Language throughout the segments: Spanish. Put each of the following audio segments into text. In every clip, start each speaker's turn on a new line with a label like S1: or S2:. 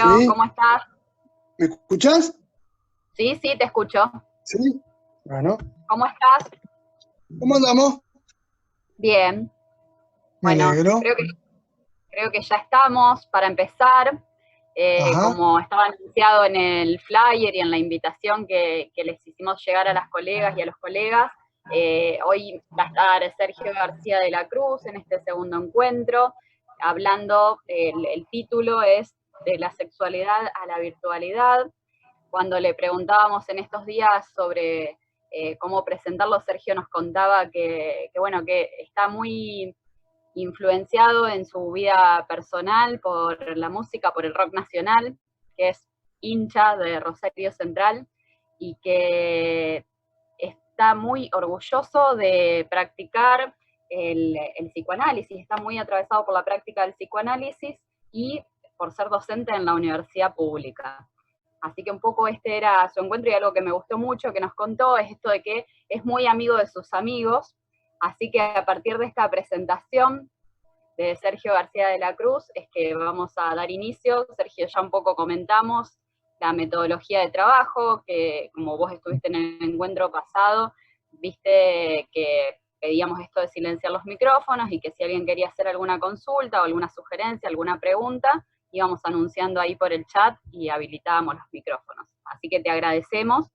S1: Sergio,
S2: ¿Sí?
S1: ¿cómo estás?
S2: ¿Me escuchás?
S1: Sí, sí, te escucho.
S2: ¿Sí? Bueno,
S1: ¿Cómo estás?
S2: ¿cómo andamos?
S1: Bien.
S2: Me
S1: Bueno,
S2: alegro.
S1: creo que ya estamos para empezar.
S2: Ajá,
S1: Como estaba anunciado en el flyer y en la invitación que les hicimos llegar a las colegas y a los colegas, hoy va a estar Sergio García de la Cruz en este segundo encuentro, hablando, el título es De la sexualidad a la virtualidad. Cuando le preguntábamos en estos días sobre cómo presentarlo, Sergio nos contaba bueno, que está muy influenciado en su vida personal por la música, por el rock nacional, que es hincha de Rosario Central y que está muy orgulloso de practicar el psicoanálisis, está muy atravesado por la práctica del psicoanálisis y por ser docente en la universidad pública. Así que un poco este era su encuentro, y algo que me gustó mucho que nos contó es esto de que es muy amigo de sus amigos, así que a partir de esta presentación de Sergio García de la Cruz es que vamos a dar inicio. Sergio, ya un poco comentamos la metodología de trabajo, que como vos estuviste en el encuentro pasado, viste que pedíamos esto de silenciar los micrófonos y que si alguien quería hacer alguna consulta o alguna sugerencia, alguna pregunta, íbamos anunciando ahí por el chat y habilitábamos los micrófonos. Así que te agradecemos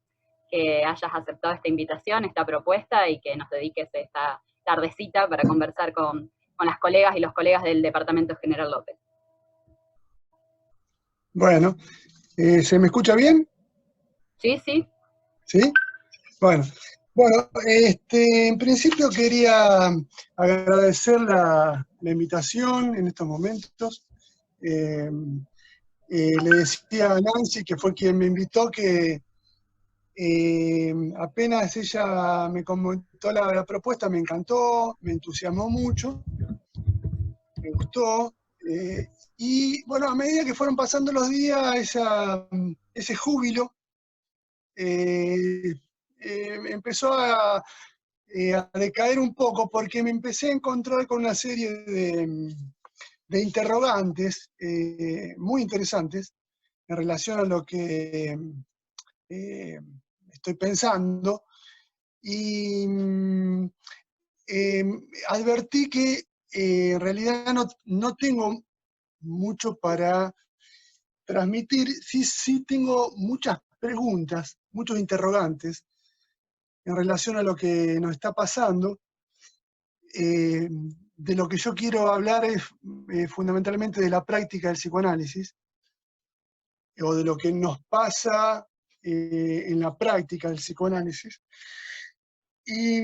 S1: que hayas aceptado esta invitación, esta propuesta y que nos dediques esta tardecita para conversar con las colegas y los colegas del Departamento General López.
S2: bueno, ¿se me escucha bien?
S1: Sí, sí.
S2: ¿Sí? Bueno, en principio quería agradecer la invitación en estos momentos. Eh, Le decía a Nancy, que fue quien me invitó, que apenas ella me comentó la propuesta, me encantó, me entusiasmó mucho, me gustó. Y bueno, a medida que fueron pasando los días, ese júbilo eh, empezó a decaer un poco porque me empecé a encontrar con una serie de interrogantes muy interesantes en relación a lo que eh, estoy pensando. Y eh, advertí que en realidad no tengo mucho para transmitir, sí, sí tengo muchas preguntas, muchos interrogantes en relación a lo que nos está pasando. De lo que yo quiero hablar es fundamentalmente de la práctica del psicoanálisis, o de lo que nos pasa en la práctica del psicoanálisis. Y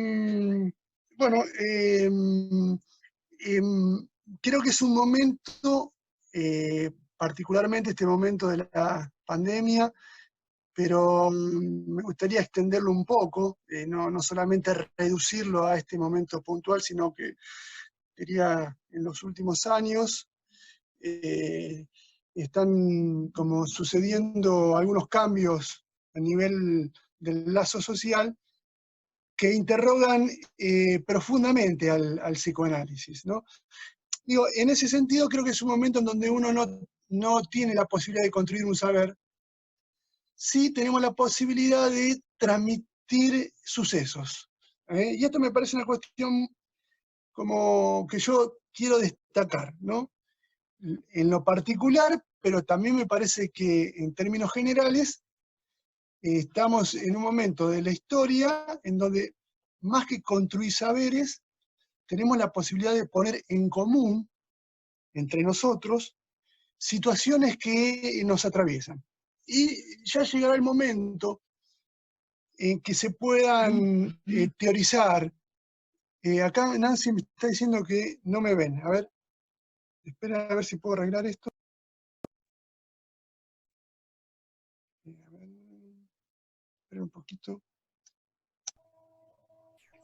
S2: bueno, creo que es un momento, particularmente este momento de la pandemia, pero me gustaría extenderlo un poco, no solamente reducirlo a este momento puntual, sino que quería en los últimos años están como sucediendo algunos cambios a nivel del lazo social que interrogan profundamente al psicoanálisis, ¿no? Digo, en ese sentido creo que es un momento en donde uno no tiene la posibilidad de construir un saber, sí tenemos la posibilidad de transmitir sucesos. Y esto me parece una cuestión como que yo quiero destacar, ¿no? En lo particular, pero también me parece que en términos generales estamos en un momento de la historia en donde más que construir saberes, tenemos la posibilidad de poner en común entre nosotros situaciones que nos atraviesan. Y ya llegará el momento en que se puedan teorizar. Acá Nancy me está diciendo que no me ven. A ver, espera a ver si puedo arreglar esto. A ver, espera un poquito.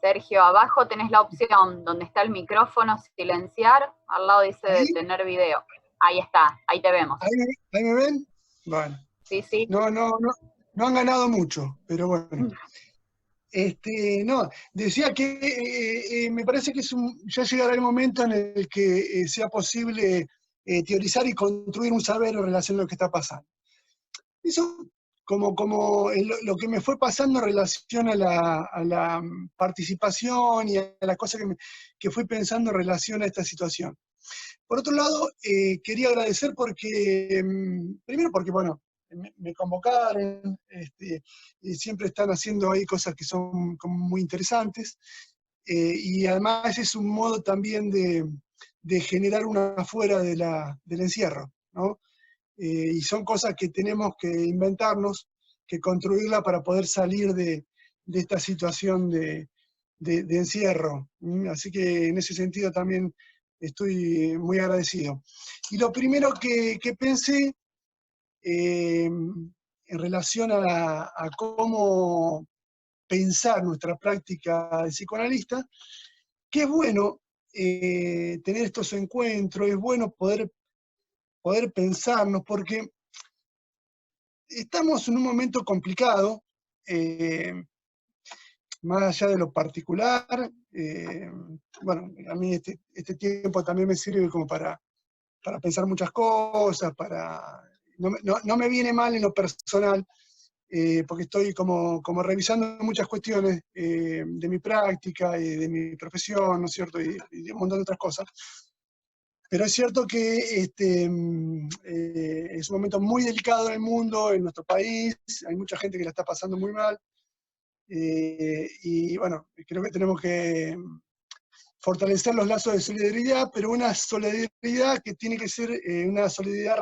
S1: Sergio, abajo tenés la opción donde está el micrófono silenciar, al lado dice
S2: ¿Ahí?
S1: detener video. Ahí está, ahí te vemos.
S2: ¿Ahí me ven? Bueno,
S1: Sí, sí.
S2: no han ganado mucho, pero bueno. No, decía que me parece que ya llegará el momento en el que sea posible teorizar y construir un saber en relación a lo que está pasando. Eso como lo que me fue pasando en relación a la participación y a las cosas que fui pensando en relación a esta situación. Por otro lado, quería agradecer porque, primero porque, bueno, me convocaron, y siempre están haciendo ahí cosas que son como muy interesantes, y además es un modo también de generar una afuera del encierro, ¿no? Y son cosas que tenemos que inventarnos, que construirla para poder salir de esta situación de encierro. Así que en ese sentido también estoy muy agradecido. Y lo primero que pensé en relación a cómo pensar nuestra práctica de psicoanalista, que es bueno tener estos encuentros, es bueno poder pensarnos, porque estamos en un momento complicado, más allá de lo particular. Bueno, a mí este tiempo también me sirve como para pensar muchas cosas, no me viene mal en lo personal, porque estoy como revisando muchas cuestiones de mi práctica y de mi profesión, ¿no es cierto? Y de un montón de otras cosas. Pero es cierto que es un momento muy delicado en el mundo, en nuestro país, hay mucha gente que la está pasando muy mal, y bueno, creo que tenemos que fortalecer los lazos de solidaridad, pero una solidaridad que tiene que ser una solidaridad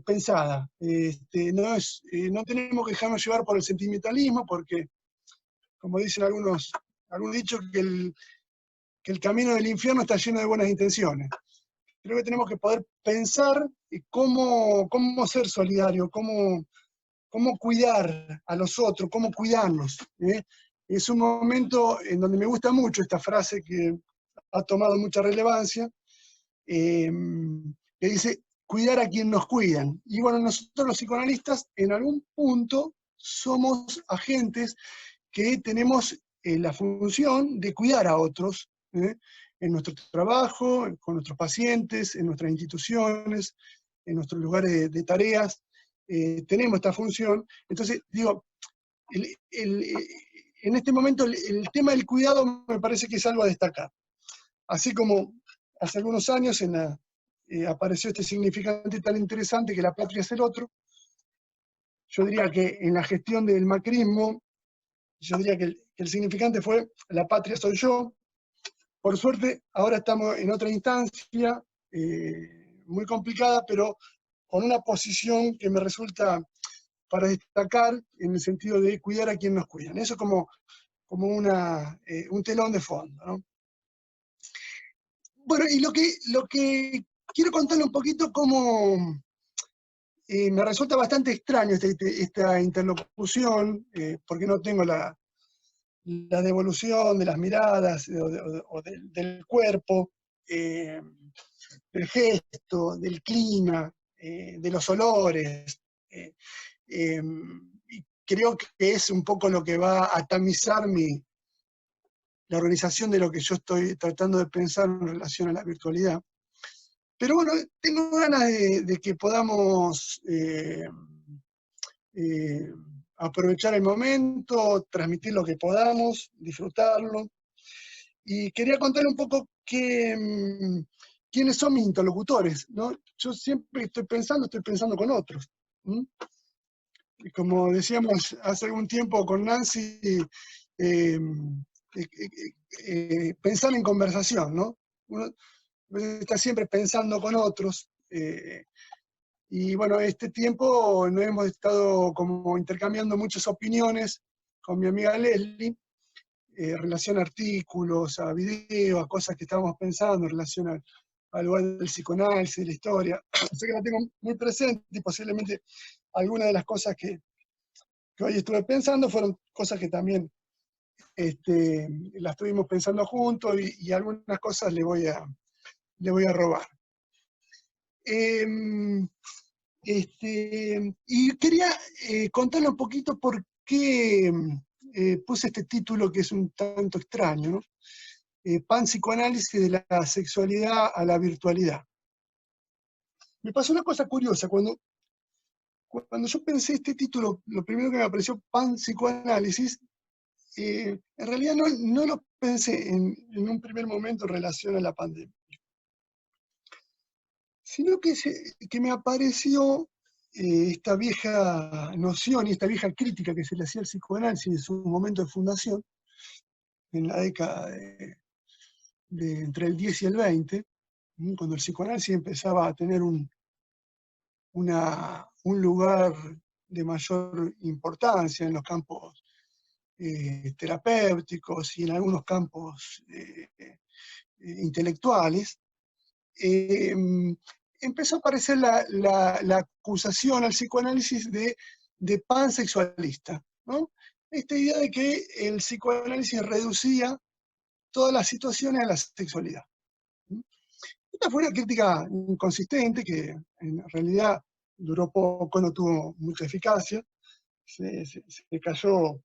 S2: pensada. No tenemos que dejarnos llevar por el sentimentalismo, porque, como dicen algunos dichos, que el camino del infierno está lleno de buenas intenciones. Creo que tenemos que poder pensar cómo ser solidario, cómo cuidar a los otros, cómo cuidarnos. Es un momento en donde me gusta mucho esta frase que ha tomado mucha relevancia, que dice, cuidar a quien nos cuidan. Y bueno, nosotros los psicoanalistas en algún punto somos agentes que tenemos la función de cuidar a otros, en nuestro trabajo, con nuestros pacientes, en nuestras instituciones, en nuestros lugares de tareas, tenemos esta función. Entonces, digo, en este momento el tema del cuidado me parece que es algo a destacar. Así como hace algunos años apareció este significante tan interesante que la patria es el otro, yo diría que en la gestión del macrismo, yo diría que el significante fue la patria soy yo. Por suerte, ahora estamos en otra instancia, muy complicada, pero con una posición que me resulta para destacar en el sentido de cuidar a quien nos cuidan. Eso como un telón de fondo, ¿no? Bueno, y lo que quiero contarle un poquito cómo me resulta bastante extraño esta interlocución, porque no tengo la devolución de las miradas o del cuerpo, del gesto, del clima, de los olores. Y creo que es un poco lo que va a tamizar la organización de lo que yo estoy tratando de pensar en relación a la virtualidad. Pero bueno, tengo ganas de que podamos aprovechar el momento, transmitir lo que podamos, disfrutarlo. Y quería contarle un poco quiénes son mis interlocutores, ¿no? Yo siempre estoy pensando con otros. Y como decíamos hace algún tiempo con Nancy, pensar en conversación, ¿no? Uno está siempre pensando con otros. Y bueno, este tiempo nos hemos estado como intercambiando muchas opiniones con mi amiga Leslie, en relación a artículos, a videos, a cosas que estábamos pensando en relación al lugar del psicoanálisis, de la historia. O sea que la tengo muy presente, y posiblemente algunas de las cosas que hoy estuve pensando fueron cosas que también las estuvimos pensando juntos, y algunas cosas le voy a robar. Y quería contarle un poquito por qué puse este título que es un tanto extraño, ¿no? Panpsicoanálisis de la sexualidad a la virtualidad. me pasó una cosa curiosa. Cuando yo pensé este título, lo primero que me apareció, Panpsicoanálisis, en realidad no lo pensé en un primer momento en relación a la pandemia, sino que me apareció esta vieja noción y esta vieja crítica que se le hacía al psicoanálisis en su momento de fundación, en la década entre el 10 y el 20, cuando el psicoanálisis empezaba a tener un lugar de mayor importancia en los campos terapéuticos y en algunos campos intelectuales, empezó a aparecer la acusación al psicoanálisis de pansexualista, ¿no? Esta idea de que el psicoanálisis reducía todas las situaciones a la sexualidad. Esta fue una crítica inconsistente que en realidad duró poco, no tuvo mucha eficacia, se cayó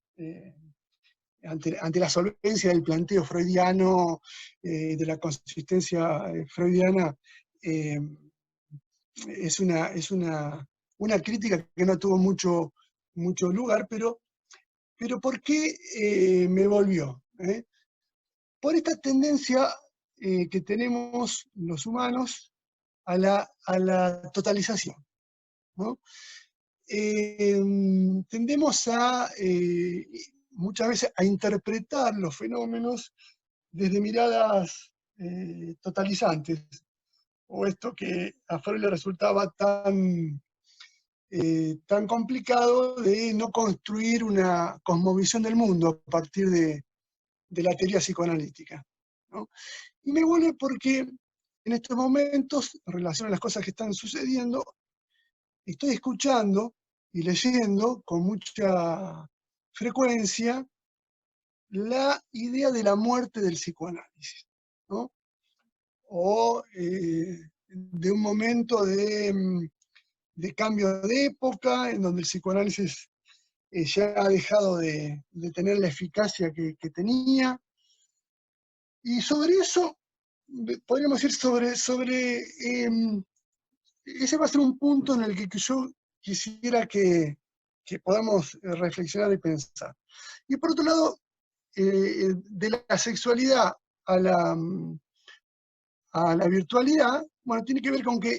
S2: ante la solvencia del planteo freudiano, de la consistencia freudiana. Es una crítica que no tuvo mucho lugar, pero ¿por qué me volvió? Por esta tendencia que tenemos los humanos a la totalización, ¿no? Tendemos muchas veces a interpretar los fenómenos desde miradas totalizantes, o esto que a Freud le resultaba tan complicado de no construir una cosmovisión del mundo a partir de la teoría psicoanalítica, ¿no? Y me vuelve porque en estos momentos, en relación a las cosas que están sucediendo, estoy escuchando y leyendo con mucha frecuencia la idea de la muerte del psicoanálisis, ¿no? O de un momento de cambio de época, en donde el psicoanálisis ya ha dejado de tener la eficacia que tenía. Y sobre eso, podríamos decir ese va a ser un punto en el que yo quisiera que podamos reflexionar y pensar. Y por otro lado, de la sexualidad a la virtualidad, bueno, tiene que ver con que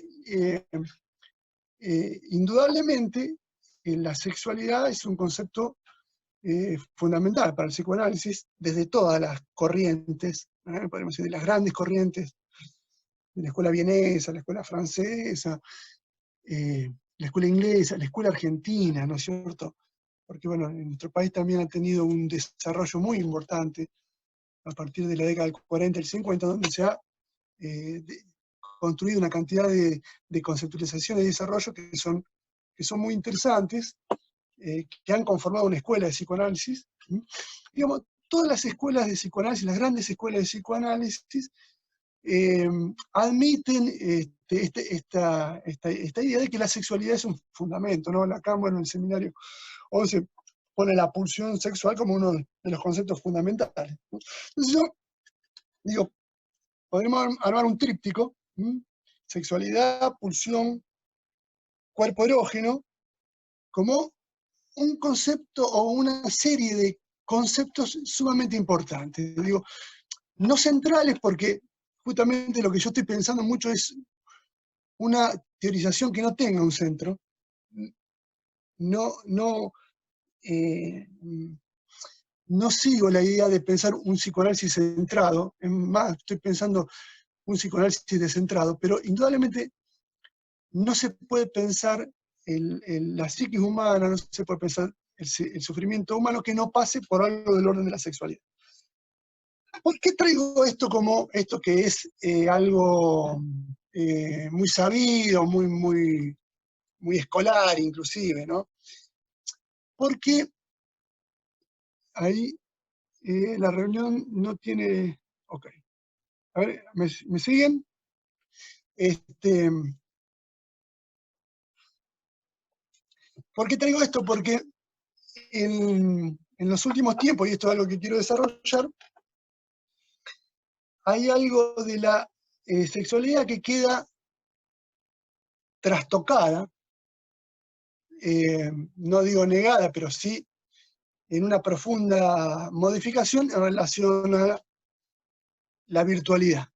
S2: indudablemente la sexualidad es un concepto fundamental para el psicoanálisis desde todas las corrientes, podemos decir, de las grandes corrientes, de la escuela vienesa, la escuela francesa, la escuela inglesa, la escuela argentina, ¿no es cierto? Porque bueno, en nuestro país también ha tenido un desarrollo muy importante a partir de la década del 40 y el 50, donde se ha construido una cantidad de conceptualizaciones y desarrollo que son muy interesantes, que han conformado una escuela de psicoanálisis. Digamos, todas las escuelas de psicoanálisis, las grandes escuelas de psicoanálisis, admiten esta idea de que la sexualidad es un fundamento, ¿no? Lacan, bueno, en el seminario 11 pone la pulsión sexual como uno de los conceptos fundamentales, ¿no? Entonces yo digo, podemos armar un tríptico, sexualidad, pulsión, cuerpo erógeno, como un concepto o una serie de conceptos sumamente importantes. Digo, no centrales porque justamente lo que yo estoy pensando mucho es una teorización que no tenga un centro. No sigo la idea de pensar un psicoanálisis centrado, es más, estoy pensando un psicoanálisis descentrado, pero indudablemente no se puede pensar la psiquis humana, no se puede pensar el sufrimiento humano que no pase por algo del orden de la sexualidad. ¿Por qué traigo esto como esto que es algo muy sabido, muy escolar inclusive, ¿no? Porque ahí la reunión no tiene... Ok. A ver, ¿me siguen? ¿Por qué traigo esto? Porque en los últimos tiempos, y esto es algo que quiero desarrollar, hay algo de la sexualidad que queda trastocada, no digo negada, pero sí en una profunda modificación en relación a la virtualidad,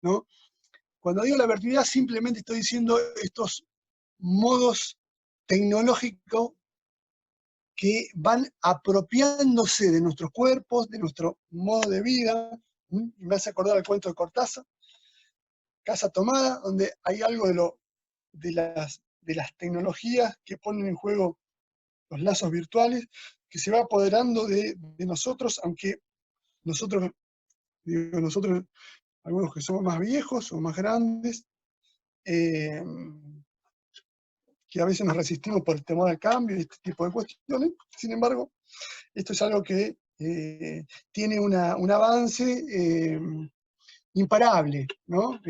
S2: ¿no? Cuando digo la virtualidad, simplemente estoy diciendo estos modos tecnológicos que van apropiándose de nuestros cuerpos, de nuestro modo de vida. Me hace acordar el cuento de Cortázar, Casa Tomada, donde hay algo de las tecnologías que ponen en juego los lazos virtuales, que se va apoderando de nosotros, aunque nosotros, digo, nosotros, algunos que somos más viejos o más grandes, que a veces nos resistimos por el temor al cambio y este tipo de cuestiones. Sin embargo, esto es algo que tiene un avance imparable, ¿no?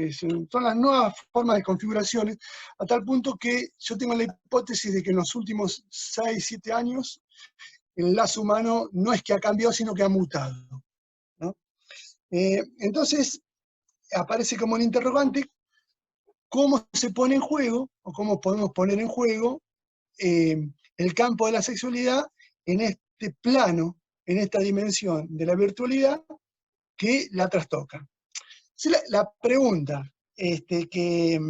S2: Son las nuevas formas de configuraciones, a tal punto que yo tengo la hipótesis de que en los últimos 6, 7 años el lazo humano no es que ha cambiado, sino que ha mutado, ¿no? Entonces, aparece como el interrogante, ¿cómo se pone en juego, o cómo podemos poner en juego el campo de la sexualidad en este plano, en esta dimensión de la virtualidad que la trastoca? La pregunta que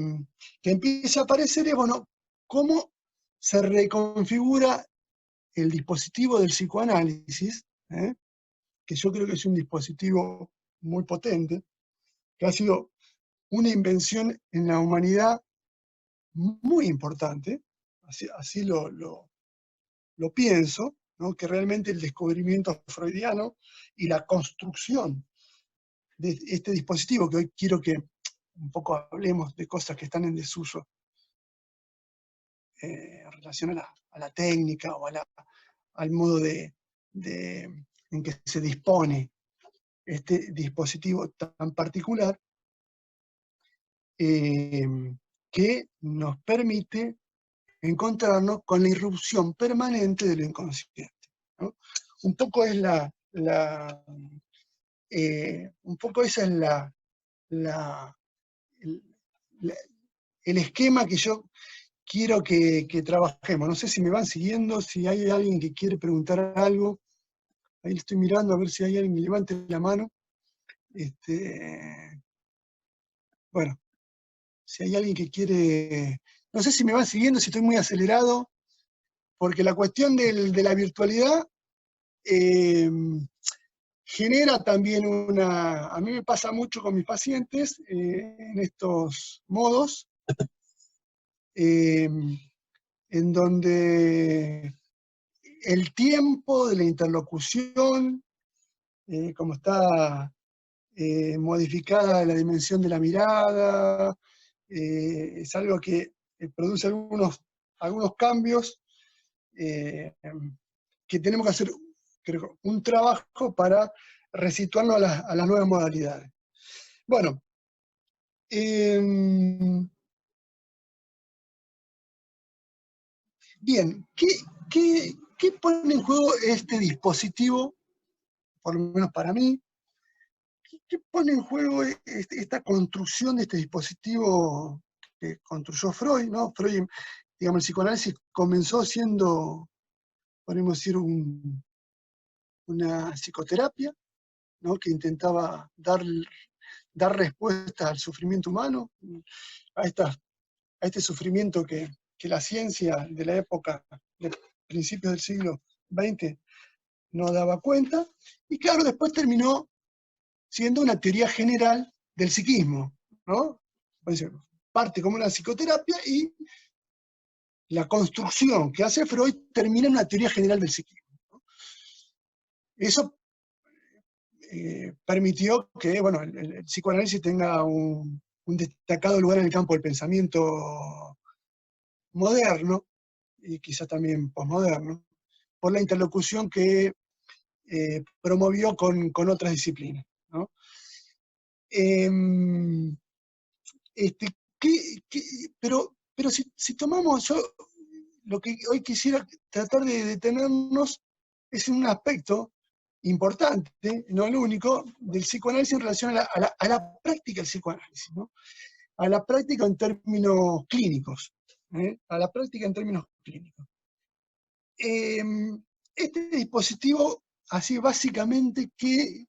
S2: empieza a aparecer es, bueno, ¿cómo se reconfigura el dispositivo del psicoanálisis, que yo creo que es un dispositivo muy potente, que ha sido una invención en la humanidad muy importante, así lo pienso, ¿no? Que realmente el descubrimiento freudiano y la construcción de este dispositivo, que hoy quiero que un poco hablemos de cosas que están en desuso en relación a la técnica o al modo en que se dispone este dispositivo tan particular, que nos permite encontrarnos con la irrupción permanente de lo inconsciente, ¿no? Un poco es un poco esa es el esquema que yo quiero que trabajemos. No sé si me van siguiendo, si hay alguien que quiere preguntar algo. Ahí le estoy mirando a ver si hay alguien que levante la mano. Bueno, si hay alguien que quiere... No sé si me van siguiendo, si estoy muy acelerado, porque la cuestión de la virtualidad genera también a mí me pasa mucho con mis pacientes en estos modos, en donde el tiempo de la interlocución, como está modificada la dimensión de la mirada, es algo que produce algunos cambios que tenemos que hacer, creo, un trabajo para resituarnos a las nuevas modalidades. Bueno, bien, ¿qué pone en juego este dispositivo, por lo menos para mí? ¿Qué pone en juego esta construcción de este dispositivo que construyó Freud, ¿no? Freud, digamos, el psicoanálisis comenzó siendo, podemos decir, una psicoterapia, ¿no? Que intentaba dar respuesta al sufrimiento humano, a este sufrimiento que la ciencia de la época, de principios del siglo XX, no daba cuenta, y claro, después terminó siendo una teoría general del psiquismo, ¿no? Parte como una psicoterapia y la construcción que hace Freud termina en una teoría general del psiquismo, ¿no? Eso permitió que, bueno, el psicoanálisis tenga un destacado lugar en el campo del pensamiento moderno, y quizá también posmoderno, por la interlocución que promovió con otras disciplinas, ¿no? Pero si tomamos, yo lo que hoy quisiera tratar de detenernos es en un aspecto importante, no el único, del psicoanálisis en relación a la práctica del psicoanálisis, ¿no? A la práctica en términos clínicos. a la práctica en términos clínicos. Este dispositivo, así básicamente, ¿qué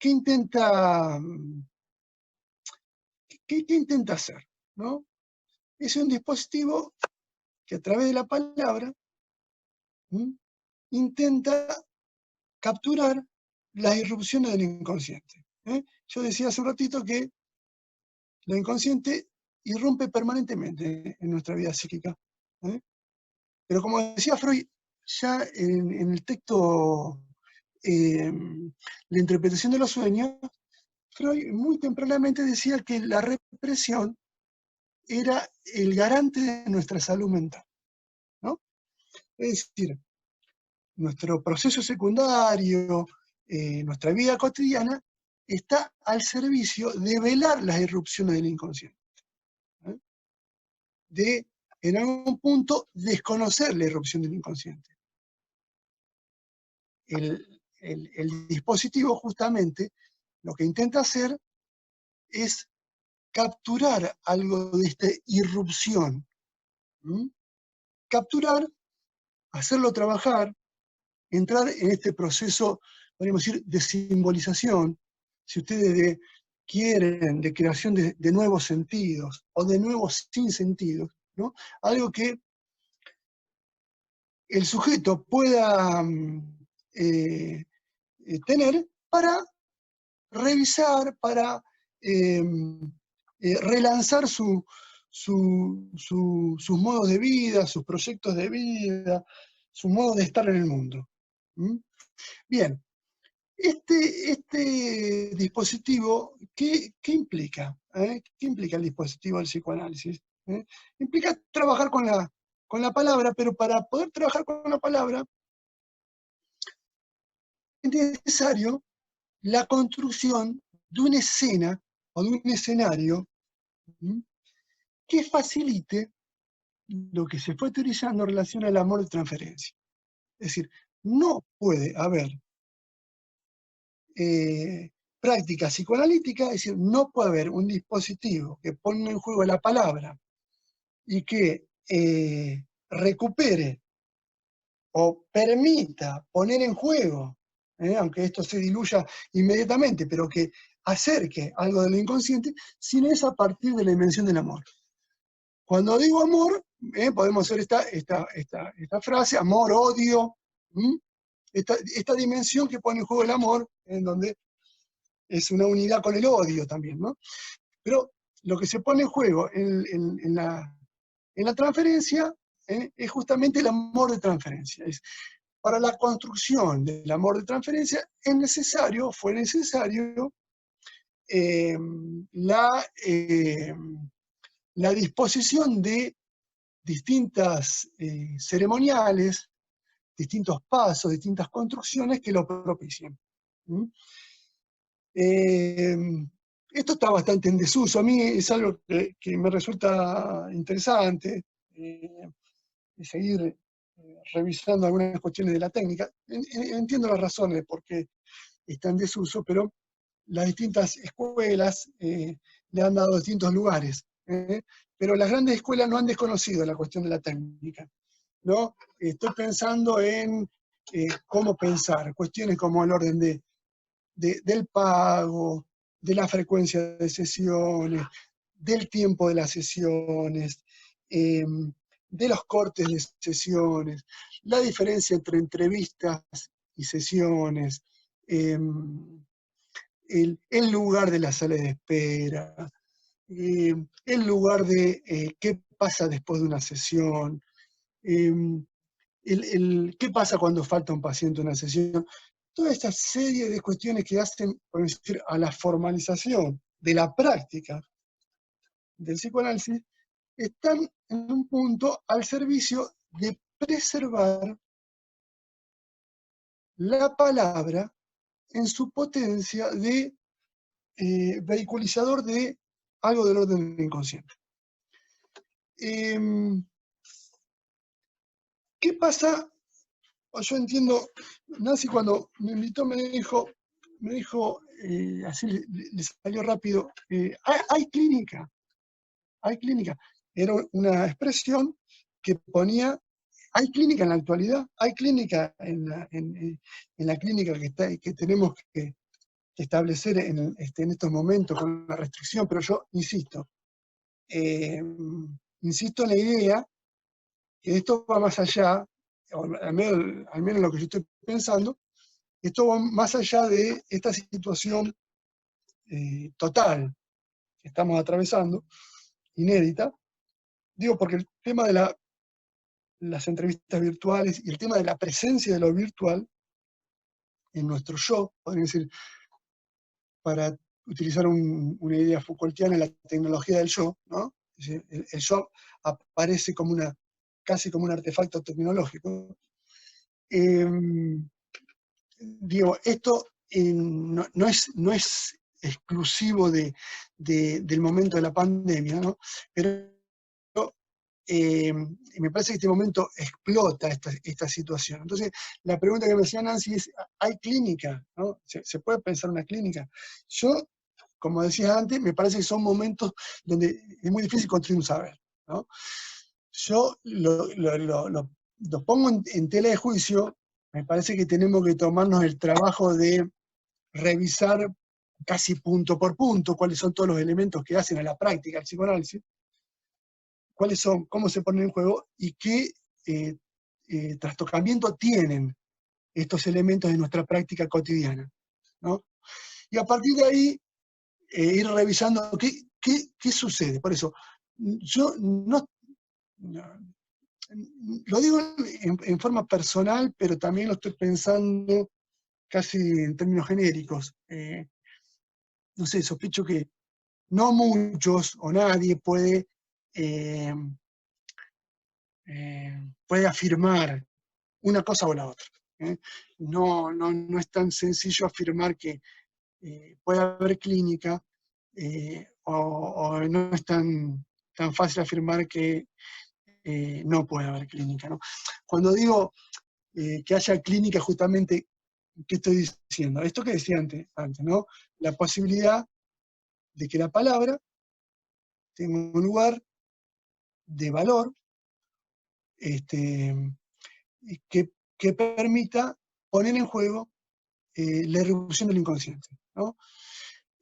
S2: intenta hacer? ¿No? Es un dispositivo que a través de la palabra intenta capturar las irrupciones del inconsciente. Yo decía hace un ratito que lo inconsciente irrumpe permanentemente en nuestra vida psíquica. Pero como decía Freud, ya en el texto La interpretación de los sueños, Freud muy tempranamente decía que la represión era el garante de nuestra salud mental, ¿no? Es decir, nuestro proceso secundario, nuestra vida cotidiana, está al servicio de velar las irrupciones del inconsciente. De, en algún punto, desconocer la irrupción del inconsciente. El dispositivo, justamente, lo que intenta hacer es capturar algo de esta irrupción. Capturar, hacerlo trabajar, entrar en este proceso, podríamos decir, de simbolización, si ustedes quieren, de creación de nuevos sentidos, o de nuevos sinsentidos, ¿no? Algo que el sujeto pueda tener para revisar, para relanzar sus modos de vida, sus proyectos de vida, su modo de estar en el mundo. Bien, este dispositivo, ¿qué implica? ¿Qué implica el dispositivo del psicoanálisis? Implica trabajar con la palabra, pero para poder trabajar con la palabra es necesario la construcción de una escena o de un escenario que facilite lo que se fue teorizando en relación al amor de transferencia. Es decir, no puede haber práctica psicoanalítica, es decir, no puede haber un dispositivo que ponga en juego la palabra y que recupere o permita poner en juego, aunque esto se diluya inmediatamente, pero que acerque algo de lo inconsciente, sino es a partir de la dimensión del amor. Cuando digo amor, podemos hacer esta frase, amor, odio, esta dimensión que pone en juego el amor, en donde es una unidad con el odio también, ¿no? Pero lo que se pone en juego en la transferencia es justamente el amor de transferencia. Para la construcción del amor de transferencia fue necesario la disposición de distintas ceremoniales, distintos pasos, distintas construcciones que lo propicien. Esto está bastante en desuso. A mí es algo que me resulta interesante seguir revisando algunas cuestiones de la técnica. Entiendo las razones de por qué está en desuso, pero las distintas escuelas le han dado distintos lugares. Pero las grandes escuelas no han desconocido la cuestión de la técnica, ¿no? Estoy pensando en cómo pensar, cuestiones como el orden del pago, de la frecuencia de sesiones, del tiempo de las sesiones, de los cortes de sesiones, la diferencia entre entrevistas y sesiones, el lugar de la sala de espera, el lugar de qué pasa después de una sesión, qué pasa cuando falta un paciente en una sesión. Toda esta serie de cuestiones que hacen, por decir, a la formalización de la práctica del psicoanálisis, están en un punto al servicio de preservar la palabra en su potencia de vehiculizador de algo del orden del inconsciente. ¿Qué pasa? Yo entiendo, Nancy cuando me invitó me dijo así le salió rápido, hay clínica, era una expresión que ponía, hay clínica en la actualidad, hay clínica en la clínica que tenemos que establecer en estos momentos con la restricción, pero yo insisto en la idea que esto va más allá, o al menos lo que yo estoy pensando, esto va más allá de esta situación total que estamos atravesando, inédita. Digo, porque el tema de las entrevistas virtuales y el tema de la presencia de lo virtual en nuestro yo, podría decir, para utilizar una idea Foucaultiana, la tecnología del yo, ¿no? Es decir, el yo aparece como casi como un artefacto tecnológico. Digo, esto no es exclusivo del momento de la pandemia, ¿no? Pero me parece que este momento explota esta situación. Entonces, la pregunta que me hacía Nancy es, ¿hay clínica? ¿No? ¿Se puede pensar una clínica? Yo, como decía antes, me parece que son momentos donde es muy difícil construir un saber, ¿no? Yo lo pongo en tela de juicio. Me parece que tenemos que tomarnos el trabajo de revisar casi punto por punto cuáles son todos los elementos que hacen a la práctica el psicoanálisis, cuáles son, cómo se ponen en juego y qué trastocamiento tienen estos elementos de nuestra práctica cotidiana, ¿no? Y a partir de ahí ir revisando qué sucede. Por eso, yo no lo digo en forma personal, pero también lo estoy pensando casi en términos genéricos. No sé, sospecho que no muchos o nadie puede afirmar una cosa o la otra. No es tan sencillo afirmar que puede haber clínica, o no es tan fácil afirmar que no puede haber clínica, ¿no? Cuando digo que haya clínica, justamente, ¿qué estoy diciendo? Esto que decía antes, ¿no? La posibilidad de que la palabra tenga un lugar de valor, que permita poner en juego la irrupción del inconsciente, ¿no?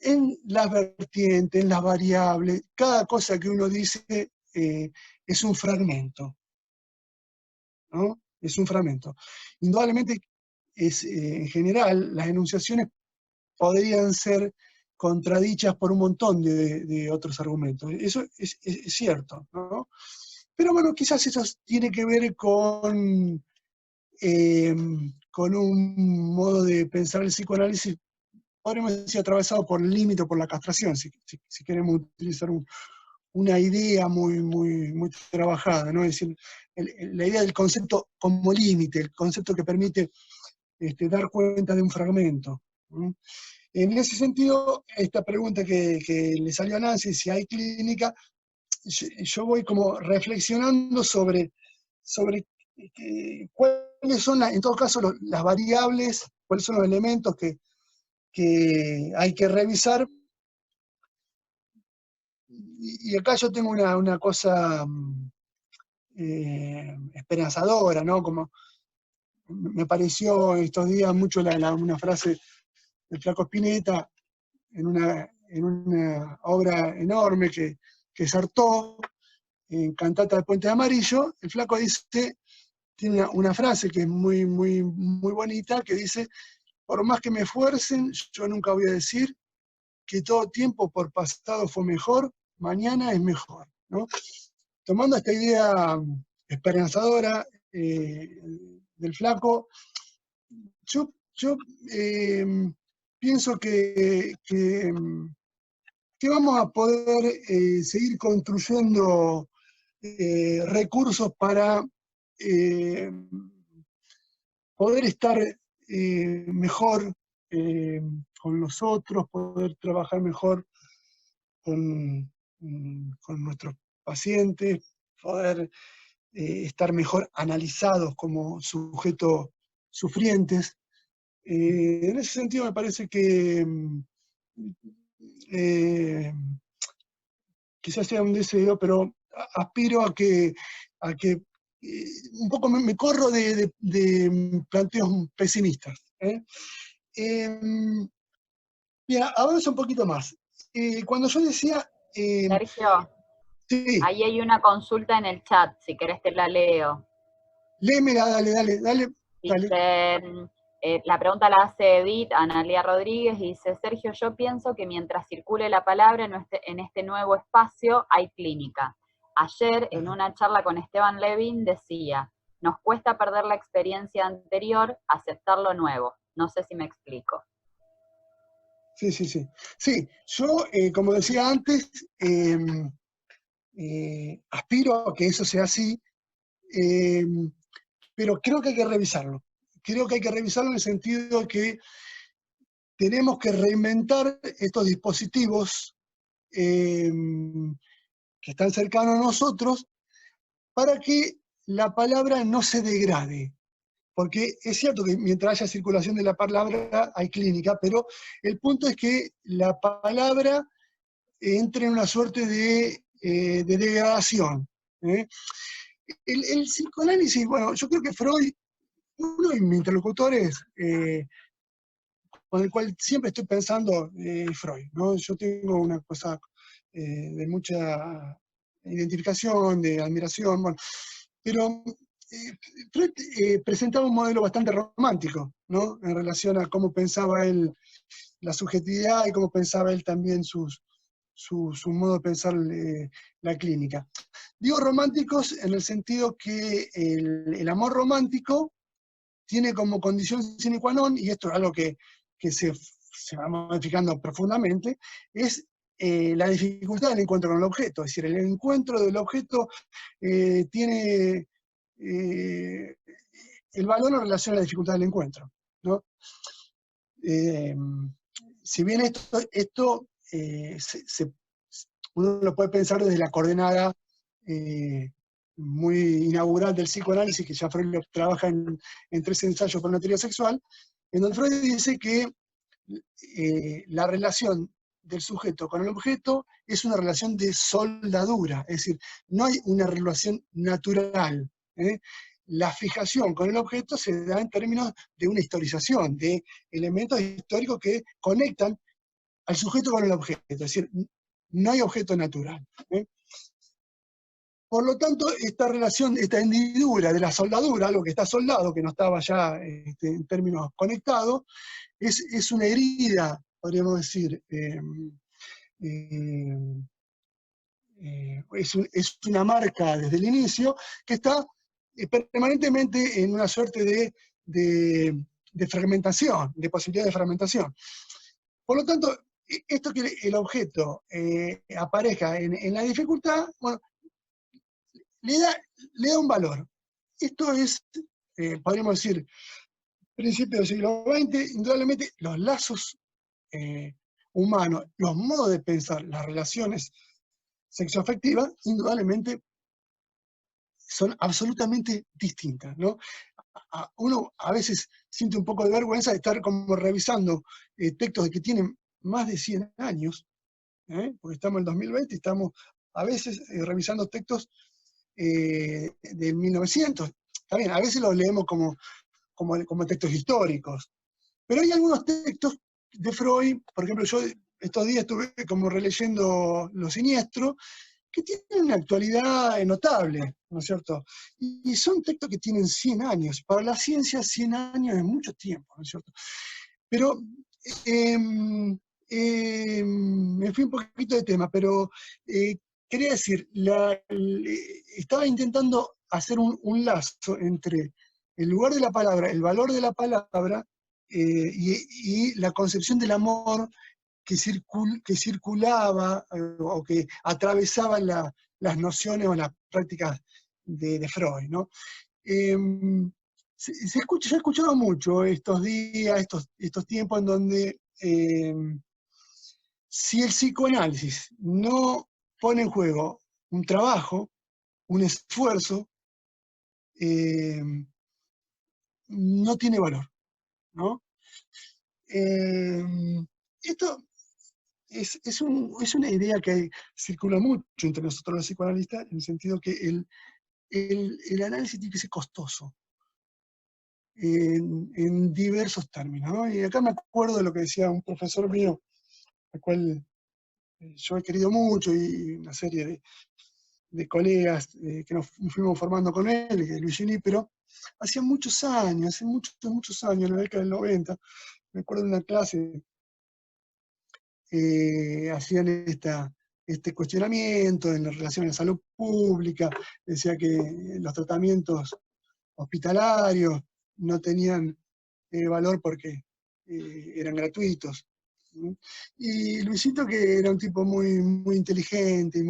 S2: En las vertientes, en las variables, cada cosa que uno dice es un fragmento, ¿no? Es un fragmento. Indudablemente, en general, las enunciaciones podrían ser contradichas por un montón de otros argumentos. Eso es cierto, ¿no? Pero bueno, quizás eso tiene que ver con un modo de pensar el psicoanálisis, podríamos decir, atravesado por el límite o por la castración, si queremos utilizar una idea muy trabajada, ¿no? Es decir, la idea del concepto como límite, el concepto que permite dar cuenta de un fragmento. En ese sentido, esta pregunta que le salió a Nancy, si hay clínica, yo voy como reflexionando sobre cuáles son, en todo caso, las variables, cuáles son los elementos que hay que revisar. Y acá yo tengo una cosa esperanzadora, ¿no? Como me pareció estos días mucho una frase del Flaco Spinetta en una obra enorme que es Artaud, en Cantata del Puente de Amarillo. El Flaco tiene una frase que es muy bonita, que dice: por más que me esfuercen, yo nunca voy a decir que todo tiempo por pasado fue mejor, mañana es mejor, ¿no? Tomando esta idea esperanzadora del Flaco, yo pienso que vamos a poder seguir construyendo recursos para poder estar mejor con los otros, poder trabajar mejor con nuestros pacientes, poder estar mejor analizados como sujetos sufrientes. En ese sentido me parece que quizás sea un deseo, pero aspiro a que un poco me corro de planteos pesimistas. Mira, avanzo un poquito más. Cuando yo decía...
S1: Sergio,
S2: sí,
S1: ahí hay una consulta en el chat, si querés te la leo.
S2: léemela, dale.
S1: Dice, la pregunta la hace Edith, Analia Rodríguez, y dice, Sergio, yo pienso que mientras circule la palabra en este nuevo espacio hay clínica. Ayer, en una charla con Esteban Levin, decía, nos cuesta perder la experiencia anterior, aceptar lo nuevo. No sé si me explico.
S2: Sí. Sí, yo, como decía antes, aspiro a que eso sea así, pero creo que hay que revisarlo. Creo que hay que revisarlo en el sentido de que tenemos que reinventar estos dispositivos que están cercanos a nosotros para que la palabra no se degrade. Porque es cierto que mientras haya circulación de la palabra hay clínica, pero el punto es que la palabra entre en una suerte de degradación. El psicoanálisis, bueno, yo creo que Freud, uno de mis interlocutores con el cual siempre estoy pensando, Freud, ¿no? Yo tengo una cosa de mucha identificación, de admiración, bueno, pero Freud presentaba un modelo bastante romántico, ¿no? En relación a cómo pensaba él la subjetividad y cómo pensaba él también su modo de pensar la clínica. Digo románticos en el sentido que el amor romántico tiene como condición sine qua non, y esto es algo que se va modificando profundamente, es la dificultad del encuentro con el objeto. Es decir, el encuentro del objeto tiene el valor en relación a la dificultad del encuentro, ¿no? Si bien esto uno lo puede pensar desde la coordenada muy inaugural del psicoanálisis, que ya Freud lo trabaja en 3 ensayos por una teoría sexual, en donde Freud dice que la relación del sujeto con el objeto es una relación de soldadura, es decir, no hay una relación natural. La fijación con el objeto se da en términos de una historización, de elementos históricos que conectan al sujeto con el objeto, es decir, no hay objeto natural. Por lo tanto, esta relación, esta hendidura de la soldadura, algo que está soldado, que no estaba ya en términos conectados, es una herida, podríamos decir, es una marca desde el inicio que está permanentemente en una suerte de fragmentación, de posibilidad de fragmentación. Por lo tanto, esto que el objeto aparezca en la dificultad, bueno, le da un valor. Esto es, podríamos decir, principio del siglo XX, indudablemente los lazos humanos, los modos de pensar, las relaciones sexoafectivas, indudablemente son absolutamente distintas, ¿no? Uno a veces siente un poco de vergüenza de estar como revisando textos que tienen más de 100 años, porque estamos en el 2020 y estamos a veces revisando textos de 1900. Está bien, a veces los leemos como textos históricos, pero hay algunos textos de Freud, por ejemplo, yo estos días estuve como releyendo Lo Siniestro, que tienen una actualidad notable, ¿no es cierto? Y son textos que tienen 100 años. Para la ciencia 100 años es mucho tiempo, ¿no es cierto? Pero me fui un poquito de tema, pero quería decir, estaba intentando hacer un lazo entre el lugar de la palabra, el valor de la palabra y la concepción del amor que circulaba o que atravesaba las nociones o las prácticas de Freud, ¿no? Se he escuchado mucho estos días, estos tiempos en donde si el psicoanálisis no pone en juego un trabajo, un esfuerzo, no tiene valor, ¿no? Esto es una idea que circula mucho entre nosotros los psicoanalistas, en el sentido que el análisis tiene que ser costoso en diversos términos, ¿no? Y acá me acuerdo de lo que decía un profesor mío, al cual yo he querido mucho, y una serie de colegas que nos fuimos formando con él, que es Luigi, pero hacía muchos años, hace muchos años, en la década del 90, me acuerdo de una clase, hacían este cuestionamiento en relación a la salud pública, decía que los tratamientos hospitalarios no tenían valor porque eran gratuitos. ¿Sí? Y Luisito, que era un tipo muy inteligente y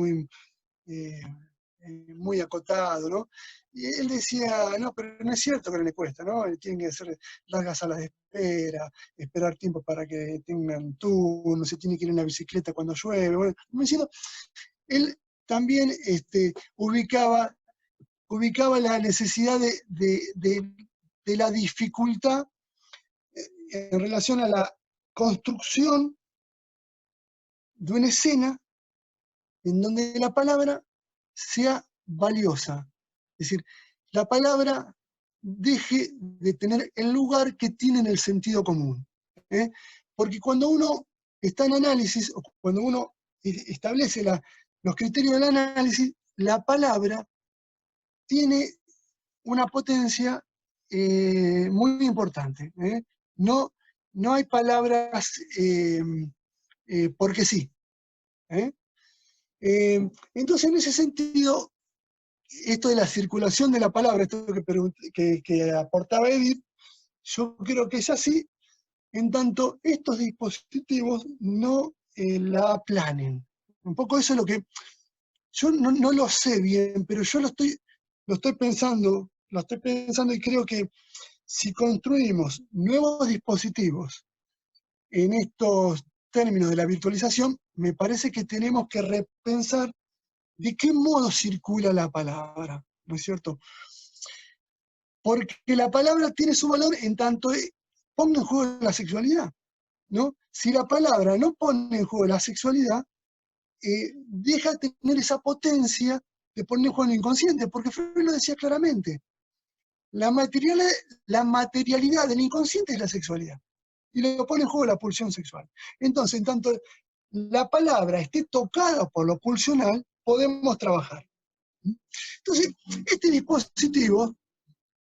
S2: muy acotado, ¿no? Y él decía, no, pero no es cierto que no le cuesta, ¿no? Tienen que hacer largas salas de espera, esperar tiempo para que tengan turno, se tiene que ir en la bicicleta cuando llueve. Bueno, como diciendo, él también ubicaba la necesidad de la dificultad en relación a la construcción de una escena en donde la palabra sea valiosa. Es decir, la palabra deje de tener el lugar que tiene en el sentido común. ¿Eh? Porque cuando uno está en análisis, o cuando uno establece los criterios del análisis, la palabra tiene una potencia muy importante. No hay palabras porque sí. Entonces, en ese sentido, esto de la circulación de la palabra, esto que aportaba Edith, yo creo que es así, en tanto estos dispositivos no la aplanen. Un poco eso es lo que, yo no lo sé bien, pero yo lo estoy pensando y creo que si construimos nuevos dispositivos en estos términos de la virtualización, me parece que tenemos que repensar de qué modo circula la palabra, ¿no es cierto? Porque la palabra tiene su valor en tanto ponga en juego la sexualidad, ¿no? Si la palabra no pone en juego la sexualidad, deja de tener esa potencia de poner en juego el inconsciente, porque Freud lo decía claramente, la materialidad del inconsciente es la sexualidad, y lo pone en juego la pulsión sexual. Entonces, en tanto la palabra esté tocada por lo pulsional, podemos trabajar. Entonces, este dispositivo,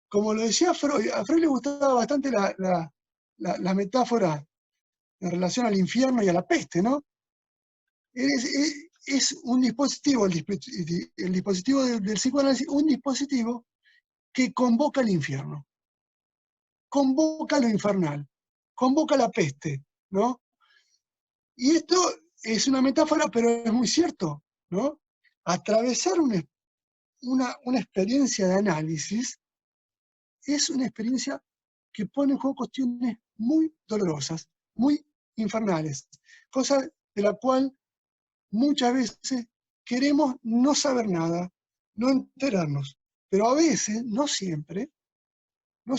S2: como lo decía Freud, a Freud le gustaba bastante la metáfora en relación al infierno y a la peste, ¿no? Es un dispositivo, el dispositivo del psicoanálisis, un dispositivo que convoca al infierno, convoca lo infernal, convoca la peste, ¿no? Y esto es una metáfora, pero es muy cierto, ¿no? Atravesar una experiencia de análisis es una experiencia que pone en juego cuestiones muy dolorosas, muy infernales, cosas de la cual muchas veces queremos no saber nada, no enterarnos, pero a veces, no siempre, no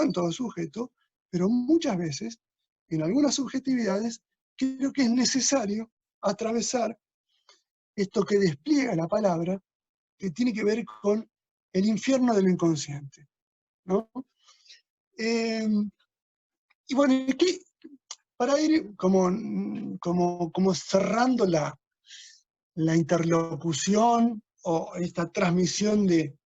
S2: en todo sujeto, pero muchas veces, en algunas subjetividades, creo que es necesario atravesar esto que despliega la palabra, que tiene que ver con el infierno de lo inconsciente, ¿no? Y bueno, para ir como cerrando la interlocución o esta transmisión de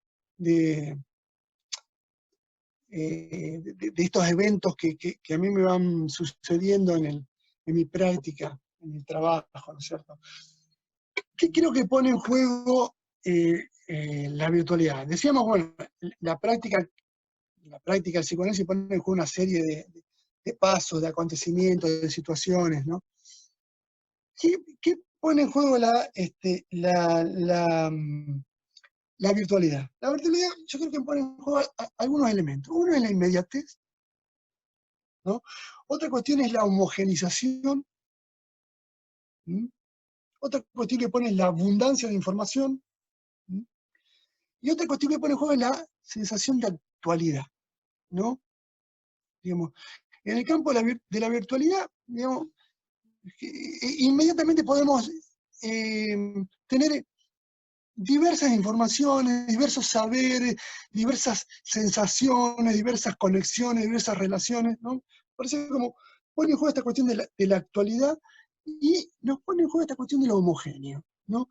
S2: estos eventos que a mí me van sucediendo en mi práctica, en mi trabajo, ¿no es cierto? ¿Qué creo que pone en juego la virtualidad? Decíamos, bueno, la práctica del psicoanálisis pone en juego una serie de pasos, de acontecimientos, de situaciones, ¿no? ¿Qué pone en juego la virtualidad? La virtualidad yo creo que pone en juego algunos elementos. Uno es la inmediatez, ¿no? Otra cuestión es la homogenización. ¿Sí? Otra cuestión que pone es la abundancia de información. ¿Sí? Y otra cuestión que pone en juego es la sensación de actualidad, ¿no? Digamos, en el campo de la virtualidad, digamos, inmediatamente podemos tener diversas informaciones, diversos saberes, diversas sensaciones, diversas conexiones, diversas relaciones, ¿no? Parece como pone en juego esta cuestión de la actualidad y nos pone en juego esta cuestión de lo homogéneo, ¿no?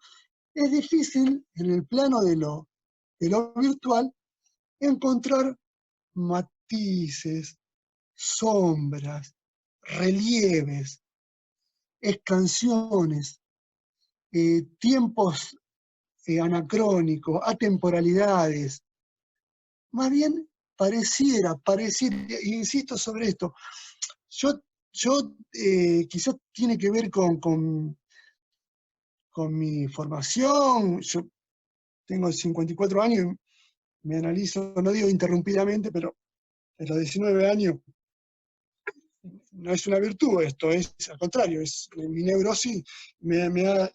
S2: Es difícil en el plano de lo virtual encontrar matices, sombras, relieves, escansiones, tiempos anacrónicos, atemporalidades. Más bien pareciera, insisto sobre esto, yo quizás tiene que ver con mi formación. Yo tengo 54 años y me analizo, no digo interrumpidamente, pero a los 19 años no es una virtud esto, es al contrario, mi neurosis me ha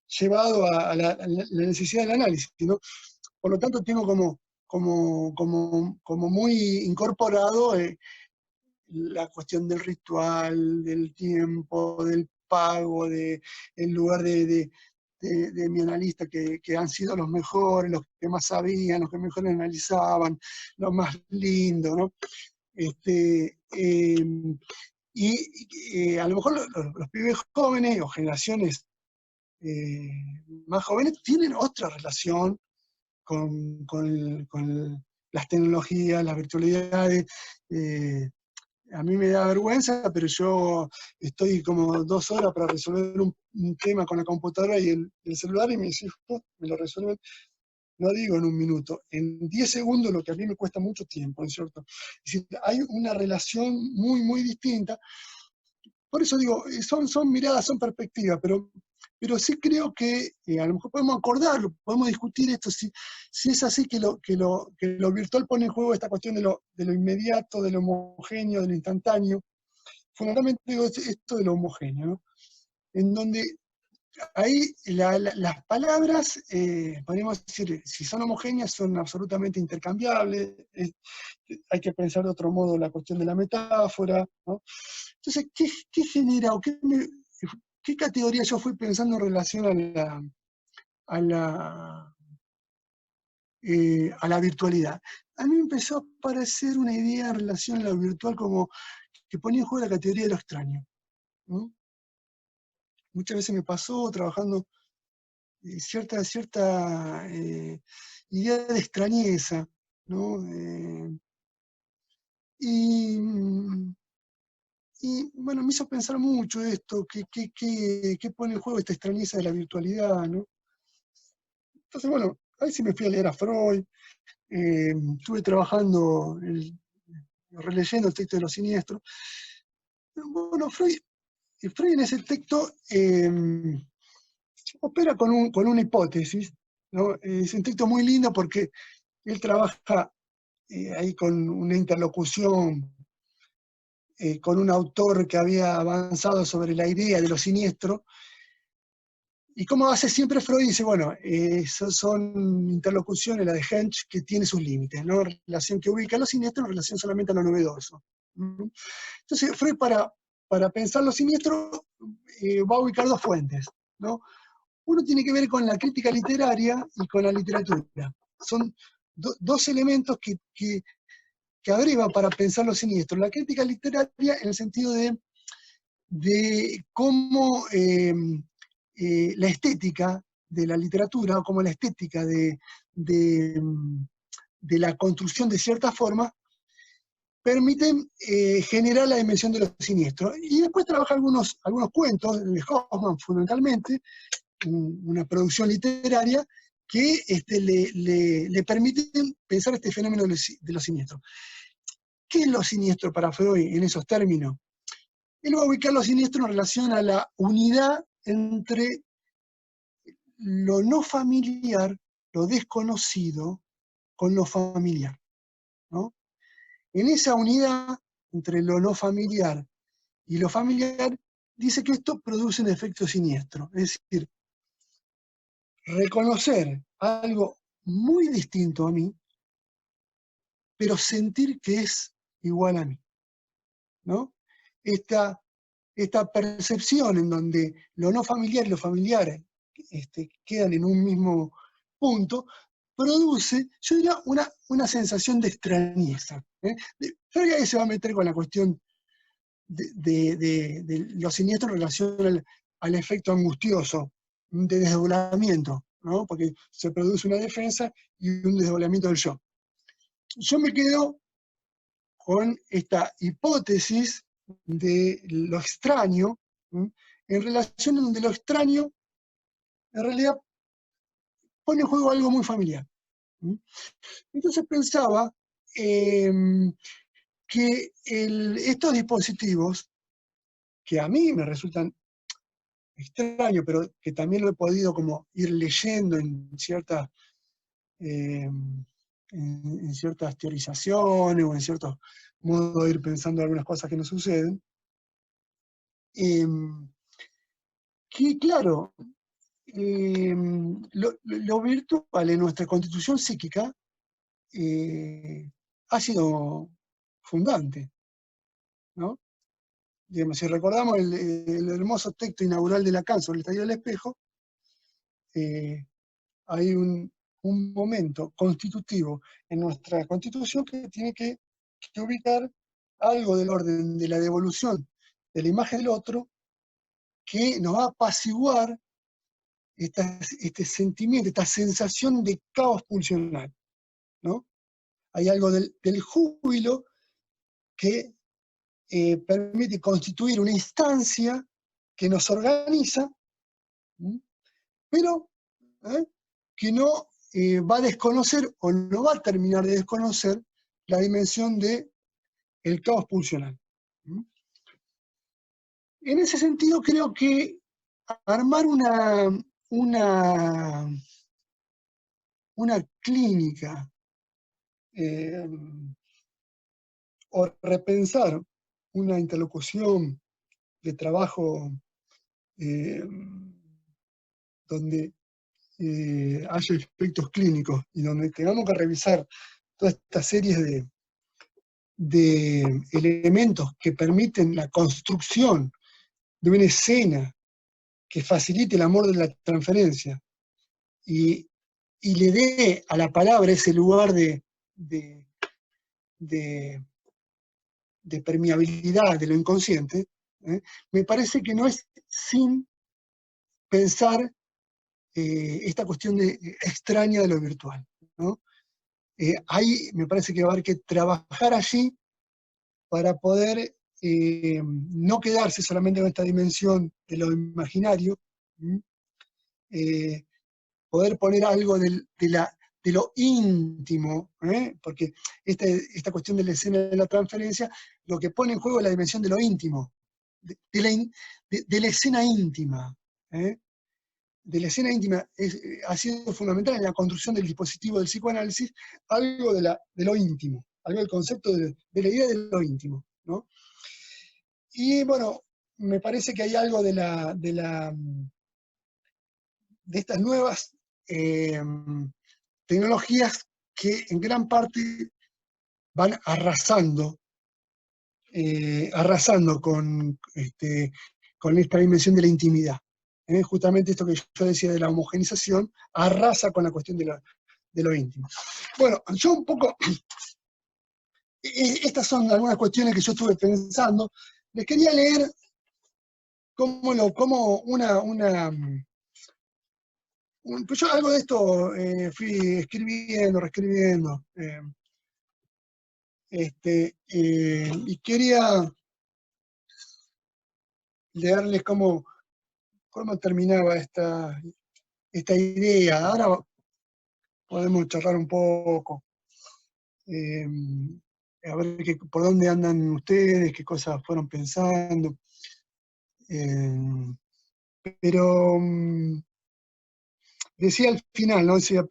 S2: llevado a la necesidad del análisis, ¿no? Por lo tanto, tengo como muy incorporado la cuestión del ritual, del tiempo, del pago, el lugar de mi analista, que han sido los mejores, los que más sabían, los que mejor analizaban, los más lindos, ¿no? Y a lo mejor los pibes jóvenes o generaciones más jóvenes tienen otra relación con las tecnologías, las virtualidades. A mí me da vergüenza, pero yo estoy como 2 horas para resolver un tema con la computadora y el celular, y mis hijos me lo resuelven, no digo en 1 minuto, en 10 segundos, lo que a mí me cuesta mucho tiempo, ¿no es cierto? Es decir, hay una relación muy, muy distinta. Por eso digo, son miradas, son perspectivas, pero sí creo que a lo mejor podemos acordarlo, podemos discutir esto, si es así que lo virtual pone en juego esta cuestión de lo inmediato, de lo homogéneo, de lo instantáneo. Fundamentalmente digo esto de lo homogéneo, ¿no? En donde ahí las palabras, podemos decir, si son homogéneas, son absolutamente intercambiables. Hay que pensar de otro modo la cuestión de la metáfora, ¿no? Entonces, ¿qué genera o qué categoría yo fui pensando en relación a la virtualidad? A mí me empezó a aparecer una idea en relación a lo virtual como que ponía en juego la categoría de lo extraño, ¿no? Muchas veces me pasó trabajando cierta idea de extrañeza, ¿no? Y bueno, me hizo pensar mucho esto, qué pone en juego esta extrañeza de la virtualidad, ¿no? Entonces, bueno, ahí sí me fui a leer a Freud, estuve trabajando, releyendo el texto de Los Siniestros. Bueno, Freud en ese texto opera con una hipótesis, ¿no? Es un texto muy lindo porque él trabaja ahí con una interlocución con un autor que había avanzado sobre la idea de lo siniestro. Y como hace siempre Freud, dice, bueno, son interlocuciones, la de Hensch, que tiene sus límites, ¿no? Relación que ubica lo siniestro en relación solamente a lo novedoso. Entonces, Freud, para pensar lo siniestro, va a ubicar 2 fuentes, ¿no? Uno tiene que ver con la crítica literaria y con la literatura. Son 2 elementos que abreva para pensar lo siniestro. La crítica literaria en el sentido de cómo la estética de la literatura, o como la estética de la construcción de cierta forma, permiten generar la dimensión de lo siniestro. Y después trabaja algunos cuentos de Hoffmann, fundamentalmente, una producción literaria que le permiten pensar este fenómeno de lo siniestro. ¿Qué es lo siniestro para Freud en esos términos? Él va a ubicar lo siniestro en relación a la unidad entre lo no familiar, lo desconocido, con lo familiar, ¿no? En esa unidad entre lo no familiar y lo familiar, dice que esto produce un efecto siniestro. Es decir, reconocer algo muy distinto a mí, pero sentir que es igual a mí, ¿no? Esta esta percepción en donde lo no familiar y lo familiar quedan en un mismo punto, produce, yo diría, una sensación de extrañeza. Yo diría que se va a meter con la cuestión de los siniestros en relación al efecto angustioso, de desdoblamiento, ¿no? Porque se produce una defensa y un desdoblamiento del yo. Yo me quedo con esta hipótesis de lo extraño, en relación a donde lo extraño en realidad pone en juego algo muy familiar. Entonces pensaba que estos dispositivos, que a mí me resultan extraños, pero que también lo he podido como ir leyendo en ciertas teorizaciones o en ciertos modos de ir pensando algunas cosas que nos suceden, que claro, lo virtual en nuestra constitución psíquica ha sido fundante, ¿no? Digamos, si recordamos el hermoso texto inaugural de Lacan sobre el estallido del espejo, hay un momento constitutivo en nuestra constitución que tiene que ubicar algo del orden de la devolución de la imagen del otro que nos va a apaciguar este sentimiento, esta sensación de caos pulsional, ¿no? Hay algo del júbilo que permite constituir una instancia que nos organiza, pero que no va a desconocer o no va a terminar de desconocer la dimensión del caos pulsional. En ese sentido, creo que armar una clínica o repensar una interlocución de trabajo donde haya efectos clínicos y donde tengamos que revisar toda esta serie de elementos que permiten la construcción de una escena que facilite el amor de la transferencia y le dé a la palabra ese lugar de permeabilidad de lo inconsciente, me parece que no es sin pensar esta cuestión extraña de lo virtual, ¿no? Ahí me parece que va a haber que trabajar allí para poder no quedarse solamente en esta dimensión de lo imaginario, poder poner algo de lo íntimo, porque esta cuestión de la escena de la transferencia, lo que pone en juego es la dimensión de lo íntimo, de la escena íntima. De la escena íntima ha sido fundamental en la construcción del dispositivo del psicoanálisis, algo de lo íntimo, algo del concepto de la idea de lo íntimo, ¿no? Y bueno, me parece que hay algo de estas nuevas tecnologías que en gran parte van arrasando con esta dimensión de la intimidad. Justamente esto que yo decía de la homogenización, arrasa con la cuestión de lo íntimo. Bueno, yo un poco, estas son algunas cuestiones que yo estuve pensando. Les quería leer pues yo algo de esto fui escribiendo, reescribiendo, y quería leerles cómo terminaba esta idea. Ahora podemos charlar un poco, a ver por dónde andan ustedes, qué cosas fueron pensando. Pero decía al final, ¿no? Decía,